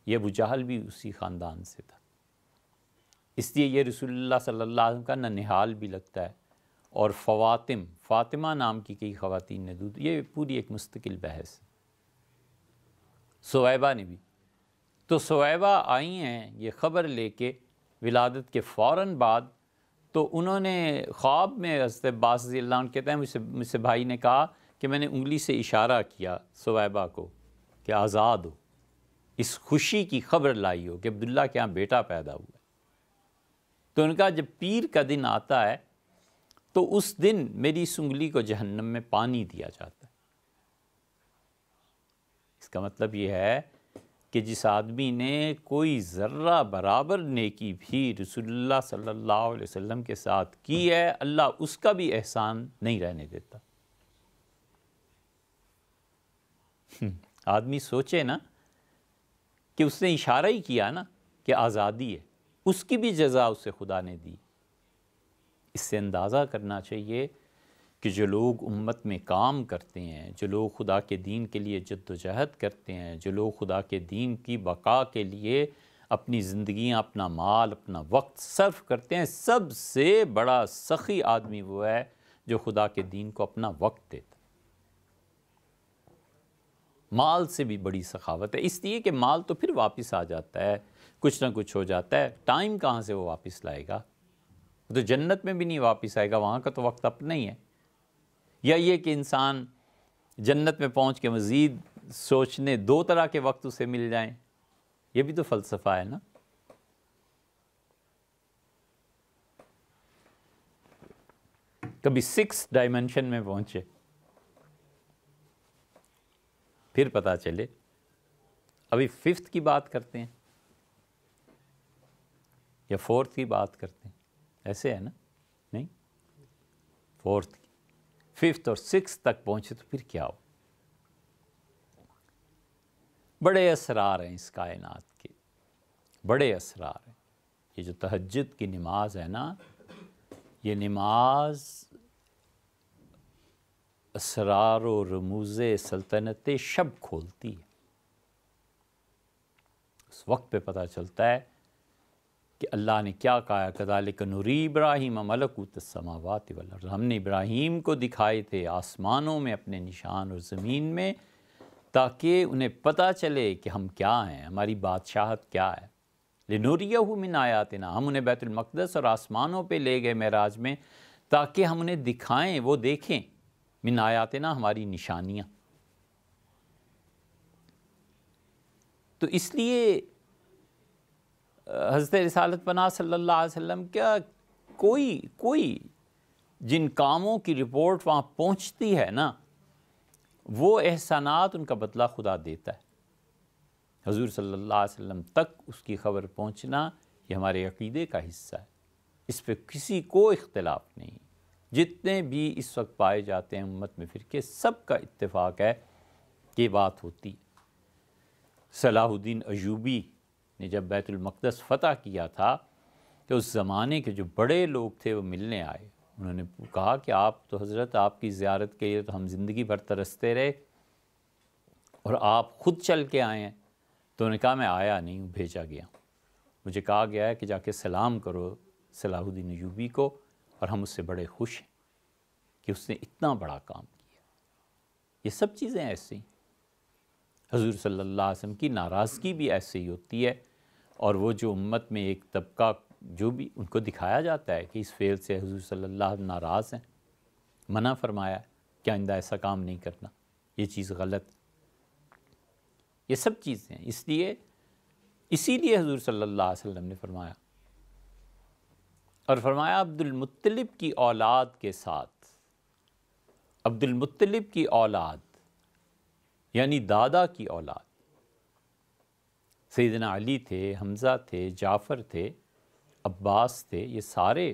[SPEAKER 1] یہ ابو جہل بھی اسی خاندان سے تھا، اس لیے یہ رسول اللہ صلی اللہ علیہ وسلم کا ننہال بھی لگتا ہے، اور فاطمہ نام کی کئی خواتین نے دودھ، یہ پوری ایک مستقل بحث ہے۔ سویبہ نے بھی، تو سویبہ آئی ہیں یہ خبر لے کے ولادت کے فوراً بعد، تو انہوں نے خواب میں حضرت عباس رضی اللہ عنہ کہتے ہیں مجھ سے بھائی نے کہا کہ میں نے انگلی سے اشارہ کیا سویبہ کو کہ آزاد ہو، اس خوشی کی خبر لائی ہو کہ عبداللہ کے یہاں بیٹا پیدا ہوا ہے۔ تو ان کا جب پیر کا دن آتا ہے تو اس دن میری اس انگلی کو جہنم میں پانی دیا جاتا ہے۔ اس کا مطلب یہ ہے کہ جس آدمی نے کوئی ذرہ برابر نیکی بھی رسول اللہ صلی اللہ علیہ وسلم کے ساتھ کی ہے، اللہ اس کا بھی احسان نہیں رہنے دیتا۔ آدمی سوچے نا کہ اس نے اشارہ ہی کیا نا کہ آزادی ہے، اس کی بھی جزا اسے خدا نے دی۔ اس سے اندازہ کرنا چاہیے کہ جو لوگ امت میں کام کرتے ہیں، جو لوگ خدا کے دین کے لیے جد و جہد کرتے ہیں، جو لوگ خدا کے دین کی بقا کے لیے اپنی زندگیاں، اپنا مال، اپنا وقت صرف کرتے ہیں، سب سے بڑا سخی آدمی وہ ہے جو خدا کے دین کو اپنا وقت دیتا ہے۔ مال سے بھی بڑی سخاوت ہے، اس لیے کہ مال تو پھر واپس آ جاتا ہے، کچھ نہ کچھ ہو جاتا ہے، ٹائم کہاں سے وہ واپس لائے گا؟ تو جنت میں بھی نہیں واپس آئے گا، وہاں کا تو وقت اپنا ہی ہے۔ یا یہ کہ انسان جنت میں پہنچ کے مزید سوچنے 2 طرح کے وقت اسے مل جائیں، یہ بھی تو فلسفہ ہے نا۔ کبھی 6 ڈائمنشن میں پہنچے، پھر پتہ چلے ابھی 5th کی بات کرتے ہیں یا 4th کی بات کرتے ہیں، ایسے ہے نا؟ نہیں، 4th کی، 5th اور 6th تک پہنچے تو پھر کیا ہو؟ بڑے اسرار ہیں اس کائنات کے، بڑے اسرار ہیں۔ یہ جو تہجد کی نماز ہے نا، یہ نماز اسرار و رموز سلطنت شب کھولتی ہے۔ اس وقت پہ پتہ چلتا ہے کہ اللہ نے کیا کہا، کذالک نری ابراہیم ملکوت السماوات والارض، ہم نے ابراہیم کو دکھائے تھے آسمانوں میں اپنے نشان اور زمین میں، تاکہ انہیں پتہ چلے کہ ہم کیا ہیں، ہماری بادشاہت کیا ہے۔ لنوریہ من آیاتنا، ہم انہیں بیت المقدس اور آسمانوں پہ لے گئے معراج میں، تاکہ ہم انہیں دکھائیں، وہ دیکھیں، من آیاتنا، ہماری نشانیاں۔ تو اس لیے حضرت رسالت پناہ صلی اللہ علیہ وسلم کیا کوئی جن کاموں کی رپورٹ وہاں پہنچتی ہے نا، وہ احسانات ان کا بدلہ خدا دیتا ہے۔ حضور صلی اللہ علیہ وسلم تک اس کی خبر پہنچنا یہ ہمارے عقیدے کا حصہ ہے، اس پہ کسی کو اختلاف نہیں۔ جتنے بھی اس وقت پائے جاتے ہیں امت میں فرقے، سب کا اتفاق ہے کہ یہ بات ہوتی ہے۔ صلاح الدین ایوبی نے جب بیت المقدس فتح کیا تھا تو اس زمانے کے جو بڑے لوگ تھے وہ ملنے آئے، انہوں نے کہا کہ آپ تو حضرت، آپ کی زیارت کے لیے تو ہم زندگی بھر ترستے رہے اور آپ خود چل کے آئے ہیں۔ تو انہوں نے کہا میں آیا نہیں ہوں، بھیجا گیا ہوں، مجھے کہا گیا ہے کہ جا کے سلام کرو صلاح الدین ایوبی کو، اور ہم اس سے بڑے خوش ہیں کہ اس نے اتنا بڑا کام کیا۔ یہ سب چیزیں ایسی ہیں۔ حضور صلی اللہ علیہ وسلم کی ناراضگی بھی ایسے ہی ہوتی ہے، اور وہ جو امت میں ایک طبقہ جو بھی ان کو دکھایا جاتا ہے کہ اس فعل سے حضور صلی اللہ علیہ وسلم ناراض ہیں، منع فرمایا کہ آئندہ ایسا کام نہیں کرنا، یہ چیز غلط، یہ سب چیزیں ہیں۔ اسی لیے حضور صلی اللہ علیہ وسلم نے فرمایا، اور فرمایا عبد المطلب کی اولاد کے ساتھ، عبد المطلب کی اولاد یعنی دادا کی اولاد، سیدنا علی تھے، حمزہ تھے، جعفر تھے، عباس تھے، یہ سارے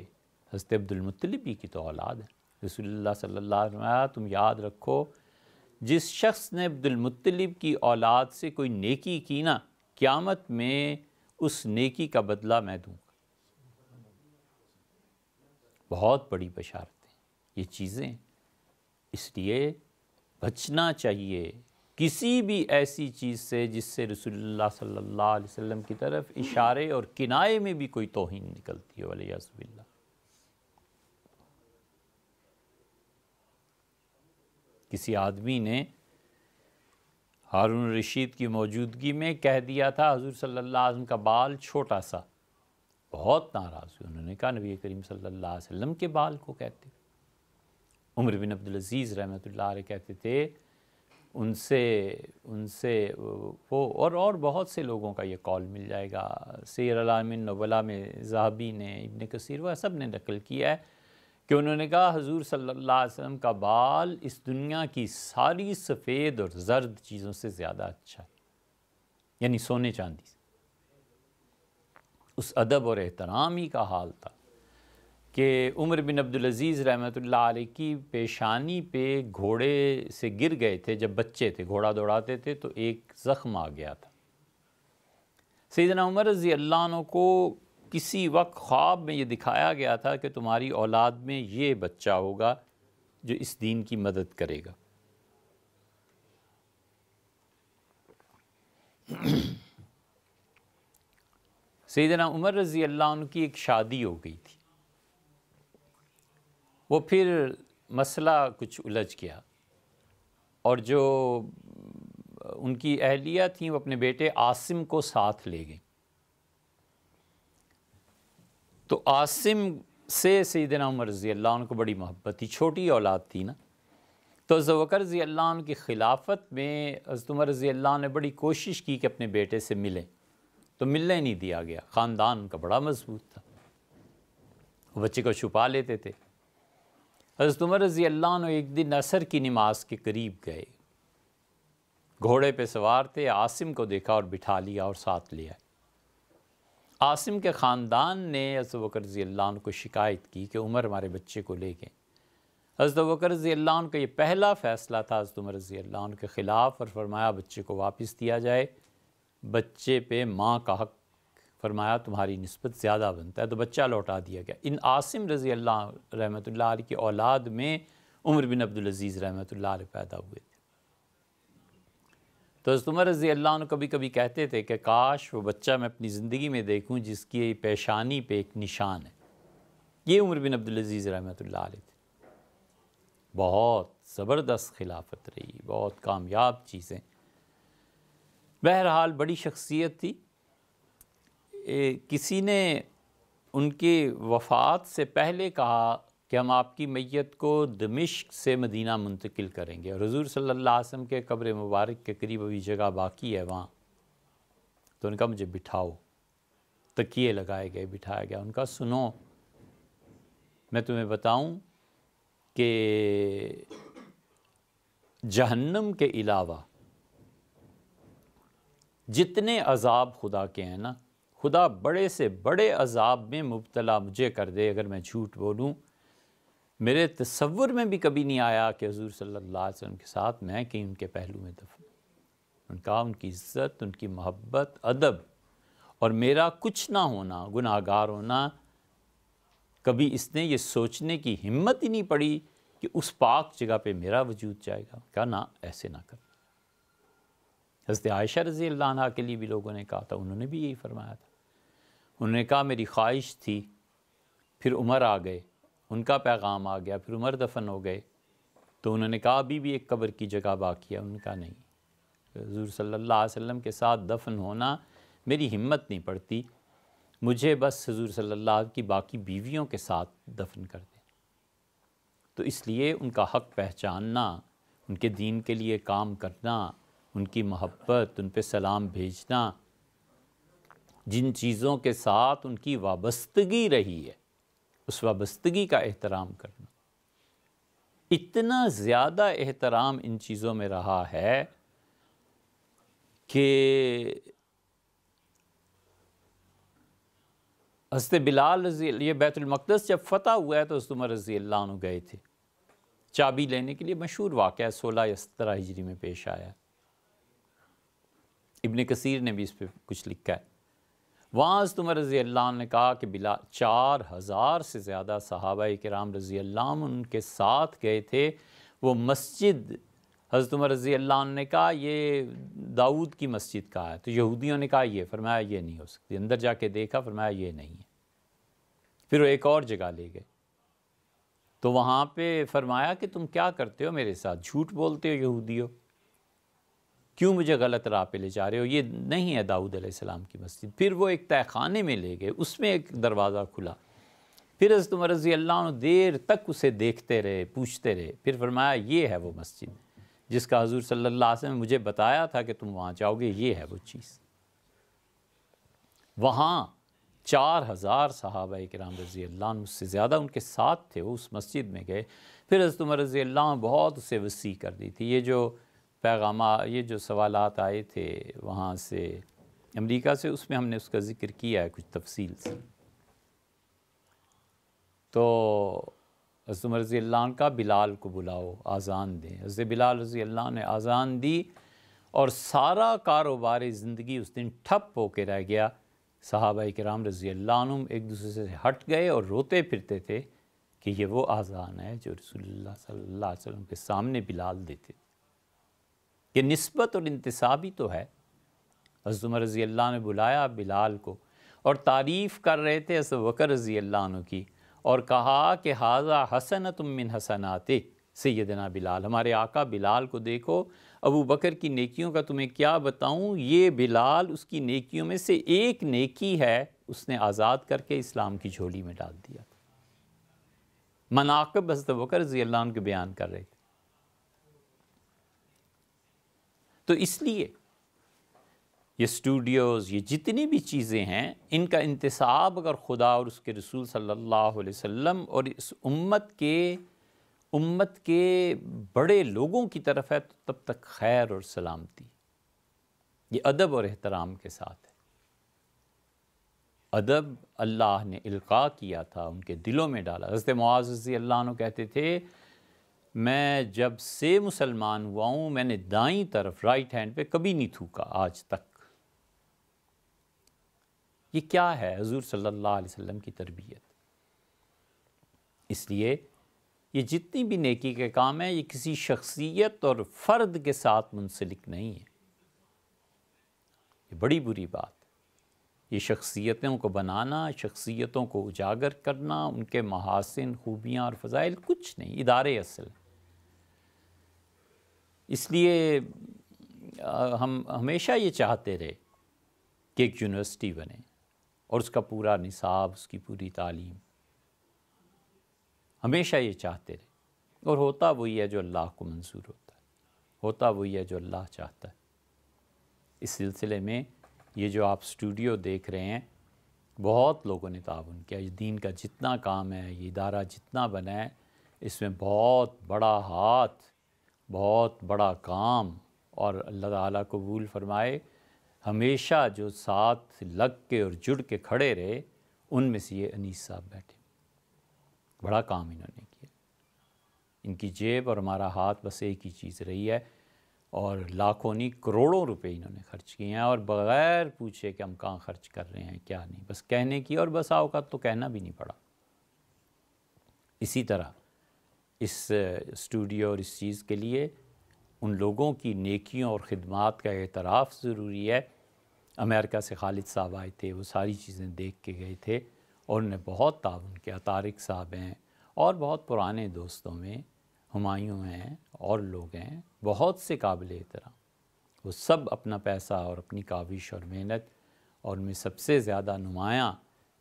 [SPEAKER 1] حضرت عبد المطلب ہی کی تو اولاد ہیں۔ رسول اللہ صلی اللہ علیہ وسلم، تم یاد رکھو جس شخص نے عبد المطلب کی اولاد سے کوئی نیکی کی نا، قیامت میں اس نیکی کا بدلہ میں دوں گا۔ بہت بڑی بشارتیں یہ چیزیں، اس لیے بچنا چاہیے کسی بھی ایسی چیز سے جس سے رسول اللہ صلی اللہ علیہ وسلم کی طرف اشارے اور کنائے میں بھی کوئی توہین نکلتی ہے، والعیاذ باللہ۔ کسی آدمی نے ہارون رشید کی موجودگی میں کہہ دیا تھا حضور صلی اللہ علیہ وسلم کا بال چھوٹا سا، بہت ناراض ہوئے، انہوں نے کہا نبی کریم صلی اللہ علیہ وسلم کے بال کو کہتے۔ عمر بن عبدالعزیز رحمۃ اللہ علیہ کہتے تھے ان سے وہ اور بہت سے لوگوں کا یہ قول مل جائے گا، سیر اعلام النبلاء میں ذہبی نے، ابن کثیر، وہ سب نے نقل کیا ہے کہ انہوں نے کہا حضور صلی اللہ علیہ وسلم کا بال اس دنیا کی ساری سفید اور زرد چیزوں سے زیادہ اچھا ہے، یعنی سونے چاندی سے۔ اس ادب اور احترام ہی کا حال تھا کہ عمر بن عبدالعزیز رحمۃ اللہ علیہ کی پیشانی پہ گھوڑے سے گر گئے تھے، جب بچے تھے گھوڑا دوڑاتے تھے تو ایک زخم آ گیا تھا۔ سیدنا عمر رضی اللہ عنہ کو کسی وقت خواب میں یہ دکھایا گیا تھا کہ تمہاری اولاد میں یہ بچہ ہوگا جو اس دین کی مدد کرے گا۔ سیدنا عمر رضی اللہ عنہ کی ایک شادی ہو گئی تھی، وہ پھر مسئلہ کچھ الجھ گیا، اور جو ان کی اہلیہ تھیں وہ اپنے بیٹے عاصم کو ساتھ لے گئیں۔ تو عاصم سے سیدنا عمر رضی اللہ عنہ کو بڑی محبت تھی، چھوٹی اولاد تھی نا، تو ابوبکر رضی اللہ عنہ کی خلافت میں حضرت عمر رضی اللہ عنہ نے بڑی کوشش کی کہ اپنے بیٹے سے ملیں، تو ملنے نہیں دیا گیا۔ خاندان ان کا بڑا مضبوط تھا، وہ بچے کو چھپا لیتے تھے۔ حضرت عمر رضی اللہ عنہ ایک دن عصر کی نماز کے قریب گئے، گھوڑے پہ سوار تھے، عاصم کو دیکھا اور بٹھا لیا اور ساتھ لیا۔ عاصم کے خاندان نے حضرت ابوبکر رضی اللہ عنہ کو شکایت کی کہ عمر ہمارے بچے کو لے گئے۔ حضرت ابوبکر رضی اللہ عنہ کا یہ پہلا فیصلہ تھا حضرت عمر رضی اللہ عنہ کے خلاف، اور فرمایا بچے کو واپس دیا جائے، بچے پہ ماں کا حق فرمایا تمہاری نسبت زیادہ بنتا ہے، تو بچہ لوٹا دیا گیا۔ ان عاصم رضی اللہ رحمۃ اللہ علیہ کی اولاد میں عمر بن عبدالعزیز رحمۃ اللہ علیہ پیدا ہوئے تھے۔ تو حضرت عمر رضی اللہ عنہ کبھی کبھی کہتے تھے کہ کاش وہ بچہ میں اپنی زندگی میں دیکھوں جس کی پیشانی پہ ایک نشان ہے۔ یہ عمر بن عبدالعزیز رحمۃ اللہ علیہ تھے۔ بہت زبردست خلافت رہی، بہت کامیاب چیزیں، بہرحال بڑی شخصیت تھی۔ کسی نے ان کی وفات سے پہلے کہا کہ ہم آپ کی میت کو دمشق سے مدینہ منتقل کریں گے، اور حضور صلی اللہ علیہ وسلم کے قبر مبارک کے قریب ابھی جگہ باقی ہے وہاں، تو ان کا مجھے بٹھاؤ، تکیے لگائے گئے، بٹھایا گیا۔ ان کا سنو، میں تمہیں بتاؤں کہ جہنم کے علاوہ جتنے عذاب خدا کے ہیں نا، خدا بڑے سے بڑے عذاب میں مبتلا مجھے کر دے اگر میں جھوٹ بولوں۔ میرے تصور میں بھی کبھی نہیں آیا کہ حضور صلی اللہ علیہ وسلم کے ساتھ میں کہیں ان کے پہلو میں دفن، ان کی عزت، ان کی محبت، ادب، اور میرا کچھ نہ ہونا، گناہ گار ہونا، کبھی اس نے یہ سوچنے کی ہمت ہی نہیں پڑی کہ اس پاک جگہ پہ میرا وجود جائے گا۔ کہا نہ، ایسے نہ کر۔ حضرت عائشہ رضی اللہ عنہ کے لیے بھی لوگوں نے کہا تھا، انہوں نے بھی یہی فرمایا تھا۔ انہوں نے کہا میری خواہش تھی، پھر عمر آ گئے، ان کا پیغام آ گیا، پھر عمر دفن ہو گئے، تو انہوں نے کہا ابھی بھی ایک قبر کی جگہ باقی ہے۔ انہوں نے کہا نہیں، حضور صلی اللہ علیہ وسلم کے ساتھ دفن ہونا میری ہمت نہیں پڑتی، مجھے بس حضور صلی اللہ علیہ وسلم کی باقی بیویوں کے ساتھ دفن کر دیں۔ تو اس لیے ان کا حق پہچاننا، ان کے دین کے لیے کام کرنا، ان کی محبت، ان پہ سلام بھیجنا، جن چیزوں کے ساتھ ان کی وابستگی رہی ہے اس وابستگی کا احترام کرنا، اتنا زیادہ احترام ان چیزوں میں رہا ہے کہ حضرت بلال یہ بیت المقدس جب فتح ہوا ہے تو حضرت عمر رضی اللہ عنہ گئے تھے چابی لینے کے لیے، مشہور واقعہ 16 یا 17 ہجری میں پیش آیا ہے، ابن کثیر نے بھی اس پہ کچھ لکھا ہے۔ وہاں حضرت عمر رضی اللہ عنہ نے کہا کہ 4000 سے زیادہ صحابہ کرام رضی اللہ عنہ ان کے ساتھ گئے تھے، وہ مسجد حضرت عمر رضی اللہ عنہ نے کہا یہ داؤد کی مسجد کہا ہے، تو یہودیوں نے کہا یہ، فرمایا یہ نہیں ہو سکتی، اندر جا کے دیکھا، فرمایا یہ نہیں ہے، پھر وہ ایک اور جگہ لے گئے، تو وہاں پہ فرمایا کہ تم کیا کرتے ہو میرے ساتھ، جھوٹ بولتے ہو یہودیو، کیوں مجھے غلط راہ پہ لے جا رہے ہو، یہ نہیں ہے داؤد علیہ السلام کی مسجد۔ پھر وہ ایک تہہ خانے میں لے گئے، اس میں ایک دروازہ کھلا، پھر حضرت عمر رضی اللہ عنہ دیر تک اسے دیکھتے رہے، پوچھتے رہے، پھر فرمایا یہ ہے وہ مسجد جس کا حضور صلی اللہ علیہ وسلم نے مجھے بتایا تھا کہ تم وہاں جاؤ گے، یہ ہے وہ چیز۔ وہاں 4000 صحابہ کرام رضی اللہ عنہ، اس سے زیادہ ان کے ساتھ تھے، وہ اس مسجد میں گئے۔ پھر حضرت عمر رضی اللہ عنہ بہت اسے وسیع کر دی تھی، یہ جو پیغامات، یہ جو سوالات آئے تھے وہاں سے امریکہ سے، اس میں ہم نے اس کا ذکر کیا ہے کچھ تفصیل سے۔ تو حضرت عمر رضی اللہ عنہ کا بلال کو بلاؤ، آذان دیں، حضرت بلال رضی اللہ عنہ نے آذان دی، اور سارا کاروبار زندگی اس دن ٹھپ ہو کے رہ گیا۔ صحابہ کرام رضی اللہ عنہ ایک دوسرے سے ہٹ گئے اور روتے پھرتے تھے کہ یہ وہ آذان ہے جو رسول اللہ صلی اللہ علیہ وسلم کے سامنے بلال دیتے، یہ نسبت اور انتسابی تو ہے۔ حضرت عمر رضی اللہ عنہ نے بلایا بلال کو، اور تعریف کر رہے تھے حضرت بکر رضی اللہ عنہ کی، اور کہا کہ ھذا حسنۃ من حسنات سیدنا بلال، ہمارے آقا بلال کو دیکھو، ابو بکر کی نیکیوں کا تمہیں کیا بتاؤں، یہ بلال اس کی نیکیوں میں سے ایک نیکی ہے، اس نے آزاد کر کے اسلام کی جھولی میں ڈال دیا۔ مناقب حضرت بکر رضی اللہ عنہ کے بیان کر رہے تھے۔ تو اس لیے یہ اسٹوڈیوز، یہ جتنی بھی چیزیں ہیں، ان کا انتصاب اگر خدا اور اس کے رسول صلی اللہ علیہ وسلم اور اس امت کے امت کے بڑے لوگوں کی طرف ہے تو تب تک خیر اور سلامتی. یہ ادب اور احترام کے ساتھ ہے. ادب اللہ نے القاء کیا تھا، ان کے دلوں میں ڈالا. حضرت معاذ رضی اللہ عنہ کہتے تھے میں جب سے مسلمان ہوا ہوں میں نے دائیں طرف رائٹ ہینڈ پہ کبھی نہیں تھوکا آج تک. یہ کیا ہے؟ حضور صلی اللہ علیہ وسلم کی تربیت. اس لیے یہ جتنی بھی نیکی کے کام ہیں یہ کسی شخصیت اور فرد کے ساتھ منسلک نہیں ہے. یہ بڑی بری بات. یہ شخصیتوں کو بنانا، شخصیتوں کو اجاگر کرنا، ان کے محاسن، خوبیاں اور فضائل کچھ نہیں، ادارے اصل. اس لیے ہم ہمیشہ یہ چاہتے رہے کہ ایک یونیورسٹی بنے اور اس کا پورا نصاب، اس کی پوری تعلیم، ہمیشہ یہ چاہتے رہے. اور ہوتا وہی ہے جو اللہ کو منظور ہوتا ہے، ہوتا وہی ہے جو اللہ چاہتا ہے. اس سلسلے میں یہ جو آپ اسٹوڈیو دیکھ رہے ہیں بہت لوگوں نے تعاون کیا. یہ دین کا جتنا کام ہے، یہ ادارہ جتنا بنا ہے، اس میں بہت بڑا ہاتھ، بہت بڑا کام. اور اللہ تعالیٰ قبول فرمائے ہمیشہ جو ساتھ لگ کے اور جڑ کے کھڑے رہے ان میں سے یہ انیس صاحب بیٹھے. بڑا کام انہوں نے کیا. ان کی جیب اور ہمارا ہاتھ بس ایک ہی چیز رہی ہے، اور لاکھوں نہیں کروڑوں روپے انہوں نے خرچ کیے ہیں، اور بغیر پوچھے کہ ہم کہاں خرچ کر رہے ہیں کیا نہیں، بس کہنے کی. اور بس اوقات تو کہنا بھی نہیں پڑا. اسی طرح اس اسٹوڈیو اور اس چیز کے لیے ان لوگوں کی نیکیوں اور خدمات کا اعتراف ضروری ہے. امریکہ سے خالد صاحب آئے تھے، وہ ساری چیزیں دیکھ کے گئے تھے اور انہوں نے بہت تعاون کیا. طارق صاحب ہیں اور بہت پرانے دوستوں میں ہمایوں ہیں اور لوگ ہیں بہت سے قابل احترام. وہ سب اپنا پیسہ اور اپنی کاوش اور محنت، اور ان میں سب سے زیادہ نمایاں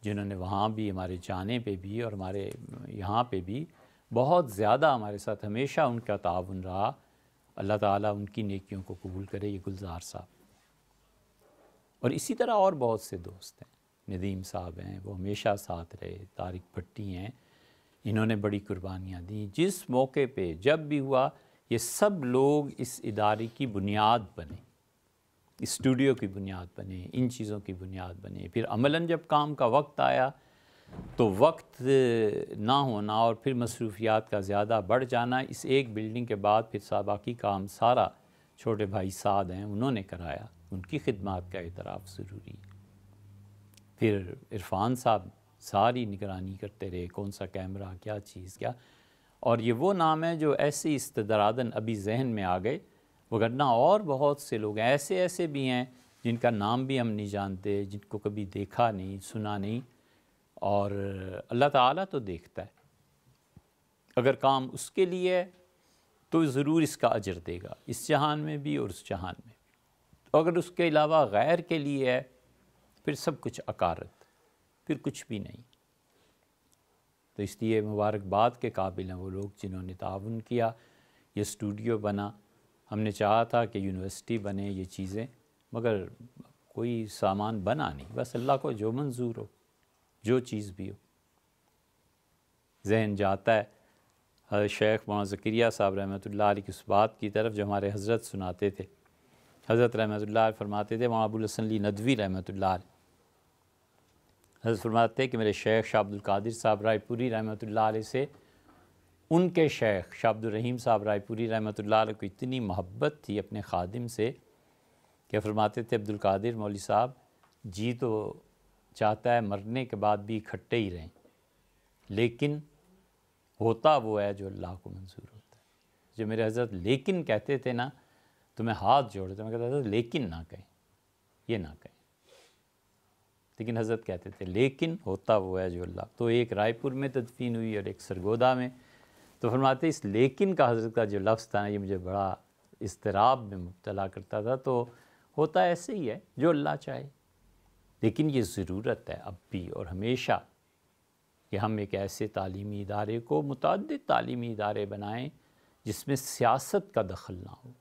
[SPEAKER 1] جنہوں نے وہاں بھی ہمارے جانے پہ بھی اور ہمارے یہاں پہ بھی بہت زیادہ ہمارے ساتھ ہمیشہ ان کا تعاون رہا. اللہ تعالیٰ ان کی نیکیوں کو قبول کرے. یہ گلزار صاحب اور اسی طرح اور بہت سے دوست ہیں. ندیم صاحب ہیں، وہ ہمیشہ ساتھ رہے. طارق بھٹی ہیں، انہوں نے بڑی قربانیاں دیں. جس موقع پہ جب بھی ہوا یہ سب لوگ اس ادارے کی بنیاد بنے، اسٹوڈیو کی بنیاد بنے، ان چیزوں کی بنیاد بنے. پھر عملاً جب کام کا وقت آیا تو وقت نہ ہونا اور پھر مصروفیات کا زیادہ بڑھ جانا، اس ایک بلڈنگ کے بعد پھر باقی کام سارا چھوٹے بھائی سعد ہیں انہوں نے کرایا. ان کی خدمات کا اعتراف ضروری ہے. پھر عرفان صاحب ساری نگرانی کرتے رہے، کون سا کیمرہ، کیا چیز کیا. اور یہ وہ نام ہے جو ایسے استدرادن ابھی ذہن میں آ گئے، وگرنہ اور بہت سے لوگ ایسے بھی ہیں جن کا نام بھی ہم نہیں جانتے، جن کو کبھی دیکھا نہیں، سنا نہیں. اور اللہ تعالیٰ تو دیکھتا ہے. اگر کام اس کے لیے ہے تو ضرور اس کا اجر دے گا، اس جہان میں بھی اور اس جہان میں بھی. اگر اس کے علاوہ غیر کے لیے ہے پھر سب کچھ عکارت، پھر کچھ بھی نہیں. تو اس لیے مبارکباد کے قابل ہیں وہ لوگ جنہوں نے تعاون کیا. یہ اسٹوڈیو بنا، ہم نے چاہا تھا کہ یونیورسٹی بنے، یہ چیزیں، مگر کوئی سامان بنا نہیں. بس اللہ کو جو منظور ہو، جو چیز بھی ہو. ذہن جاتا ہے حضرت شیخ مولانا زکریا صاحب رحمۃ اللہ علیہ کی اس بات کی طرف جو ہمارے حضرت سناتے تھے. حضرت رحمۃ اللہ علیہ فرماتے تھے، مولانا ابو الحسن علی ندوی رحمۃ اللہ علیہ حضرت فرماتے تھے کہ میرے شیخ شاہ عبد القادر صاحب رائے پوری رحمۃ اللہ علیہ سے ان کے شیخ شاہ عبد الرحیم صاحب رائے پوری رحمۃ اللہ علیہ کو اتنی محبت تھی اپنے خادم سے کہ فرماتے تھے عبد القادر مولوی صاحب جی تو چاہتا ہے مرنے کے بعد بھی اکٹھے ہی رہیں، لیکن ہوتا وہ ہے جو اللہ کو منظور ہوتا ہے. جو میرے حضرت لیکن کہتے تھے نا تو میں ہاتھ جوڑتا، میں کہتا تھا لیکن نہ کہیں، یہ نہ کہیں. لیکن حضرت کہتے تھے لیکن ہوتا وہ ہے جو اللہ. تو ایک رائے پور میں تدفین ہوئی اور ایک سرگودا میں. تو فرماتے اس لیکن کا حضرت کا جو لفظ تھا نا یہ مجھے بڑا اضطراب میں مبتلا کرتا تھا. تو ہوتا ایسے ہی ہے جو اللہ چاہے. لیکن یہ ضرورت ہے اب بھی اور ہمیشہ کہ ہم ایک ایسے تعلیمی ادارے کو، متعدد تعلیمی ادارے بنائیں جس میں سیاست کا دخل نہ ہو،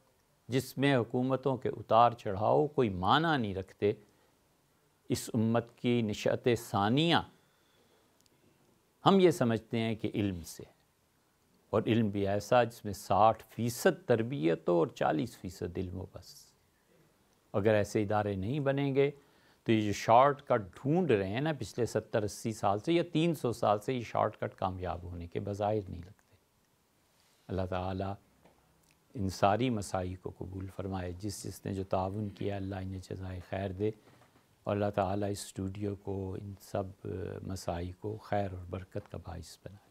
[SPEAKER 1] جس میں حکومتوں کے اتار چڑھاؤ کوئی معنی نہیں رکھتے. اس امت کی نشأت ثانیہ ہم یہ سمجھتے ہیں کہ علم سے، اور علم بھی ایسا جس میں 60% تربیت ہو اور 40% علم ہو بس. اگر ایسے ادارے نہیں بنیں گے تو یہ جو شارٹ کٹ ڈھونڈ رہے ہیں نا پچھلے 70-80 سال سے یا 300 سال سے، یہ شارٹ کٹ کامیاب ہونے کے بظاہر نہیں لگتے. اللہ تعالیٰ ان ساری مساعی کو قبول فرمائے. جس نے جو تعاون کیا اللہ انہیں جزائے خیر دے، اور اللہ تعالیٰ اس اسٹوڈیو کو، ان سب مساعی کو خیر اور برکت کا باعث بنائے.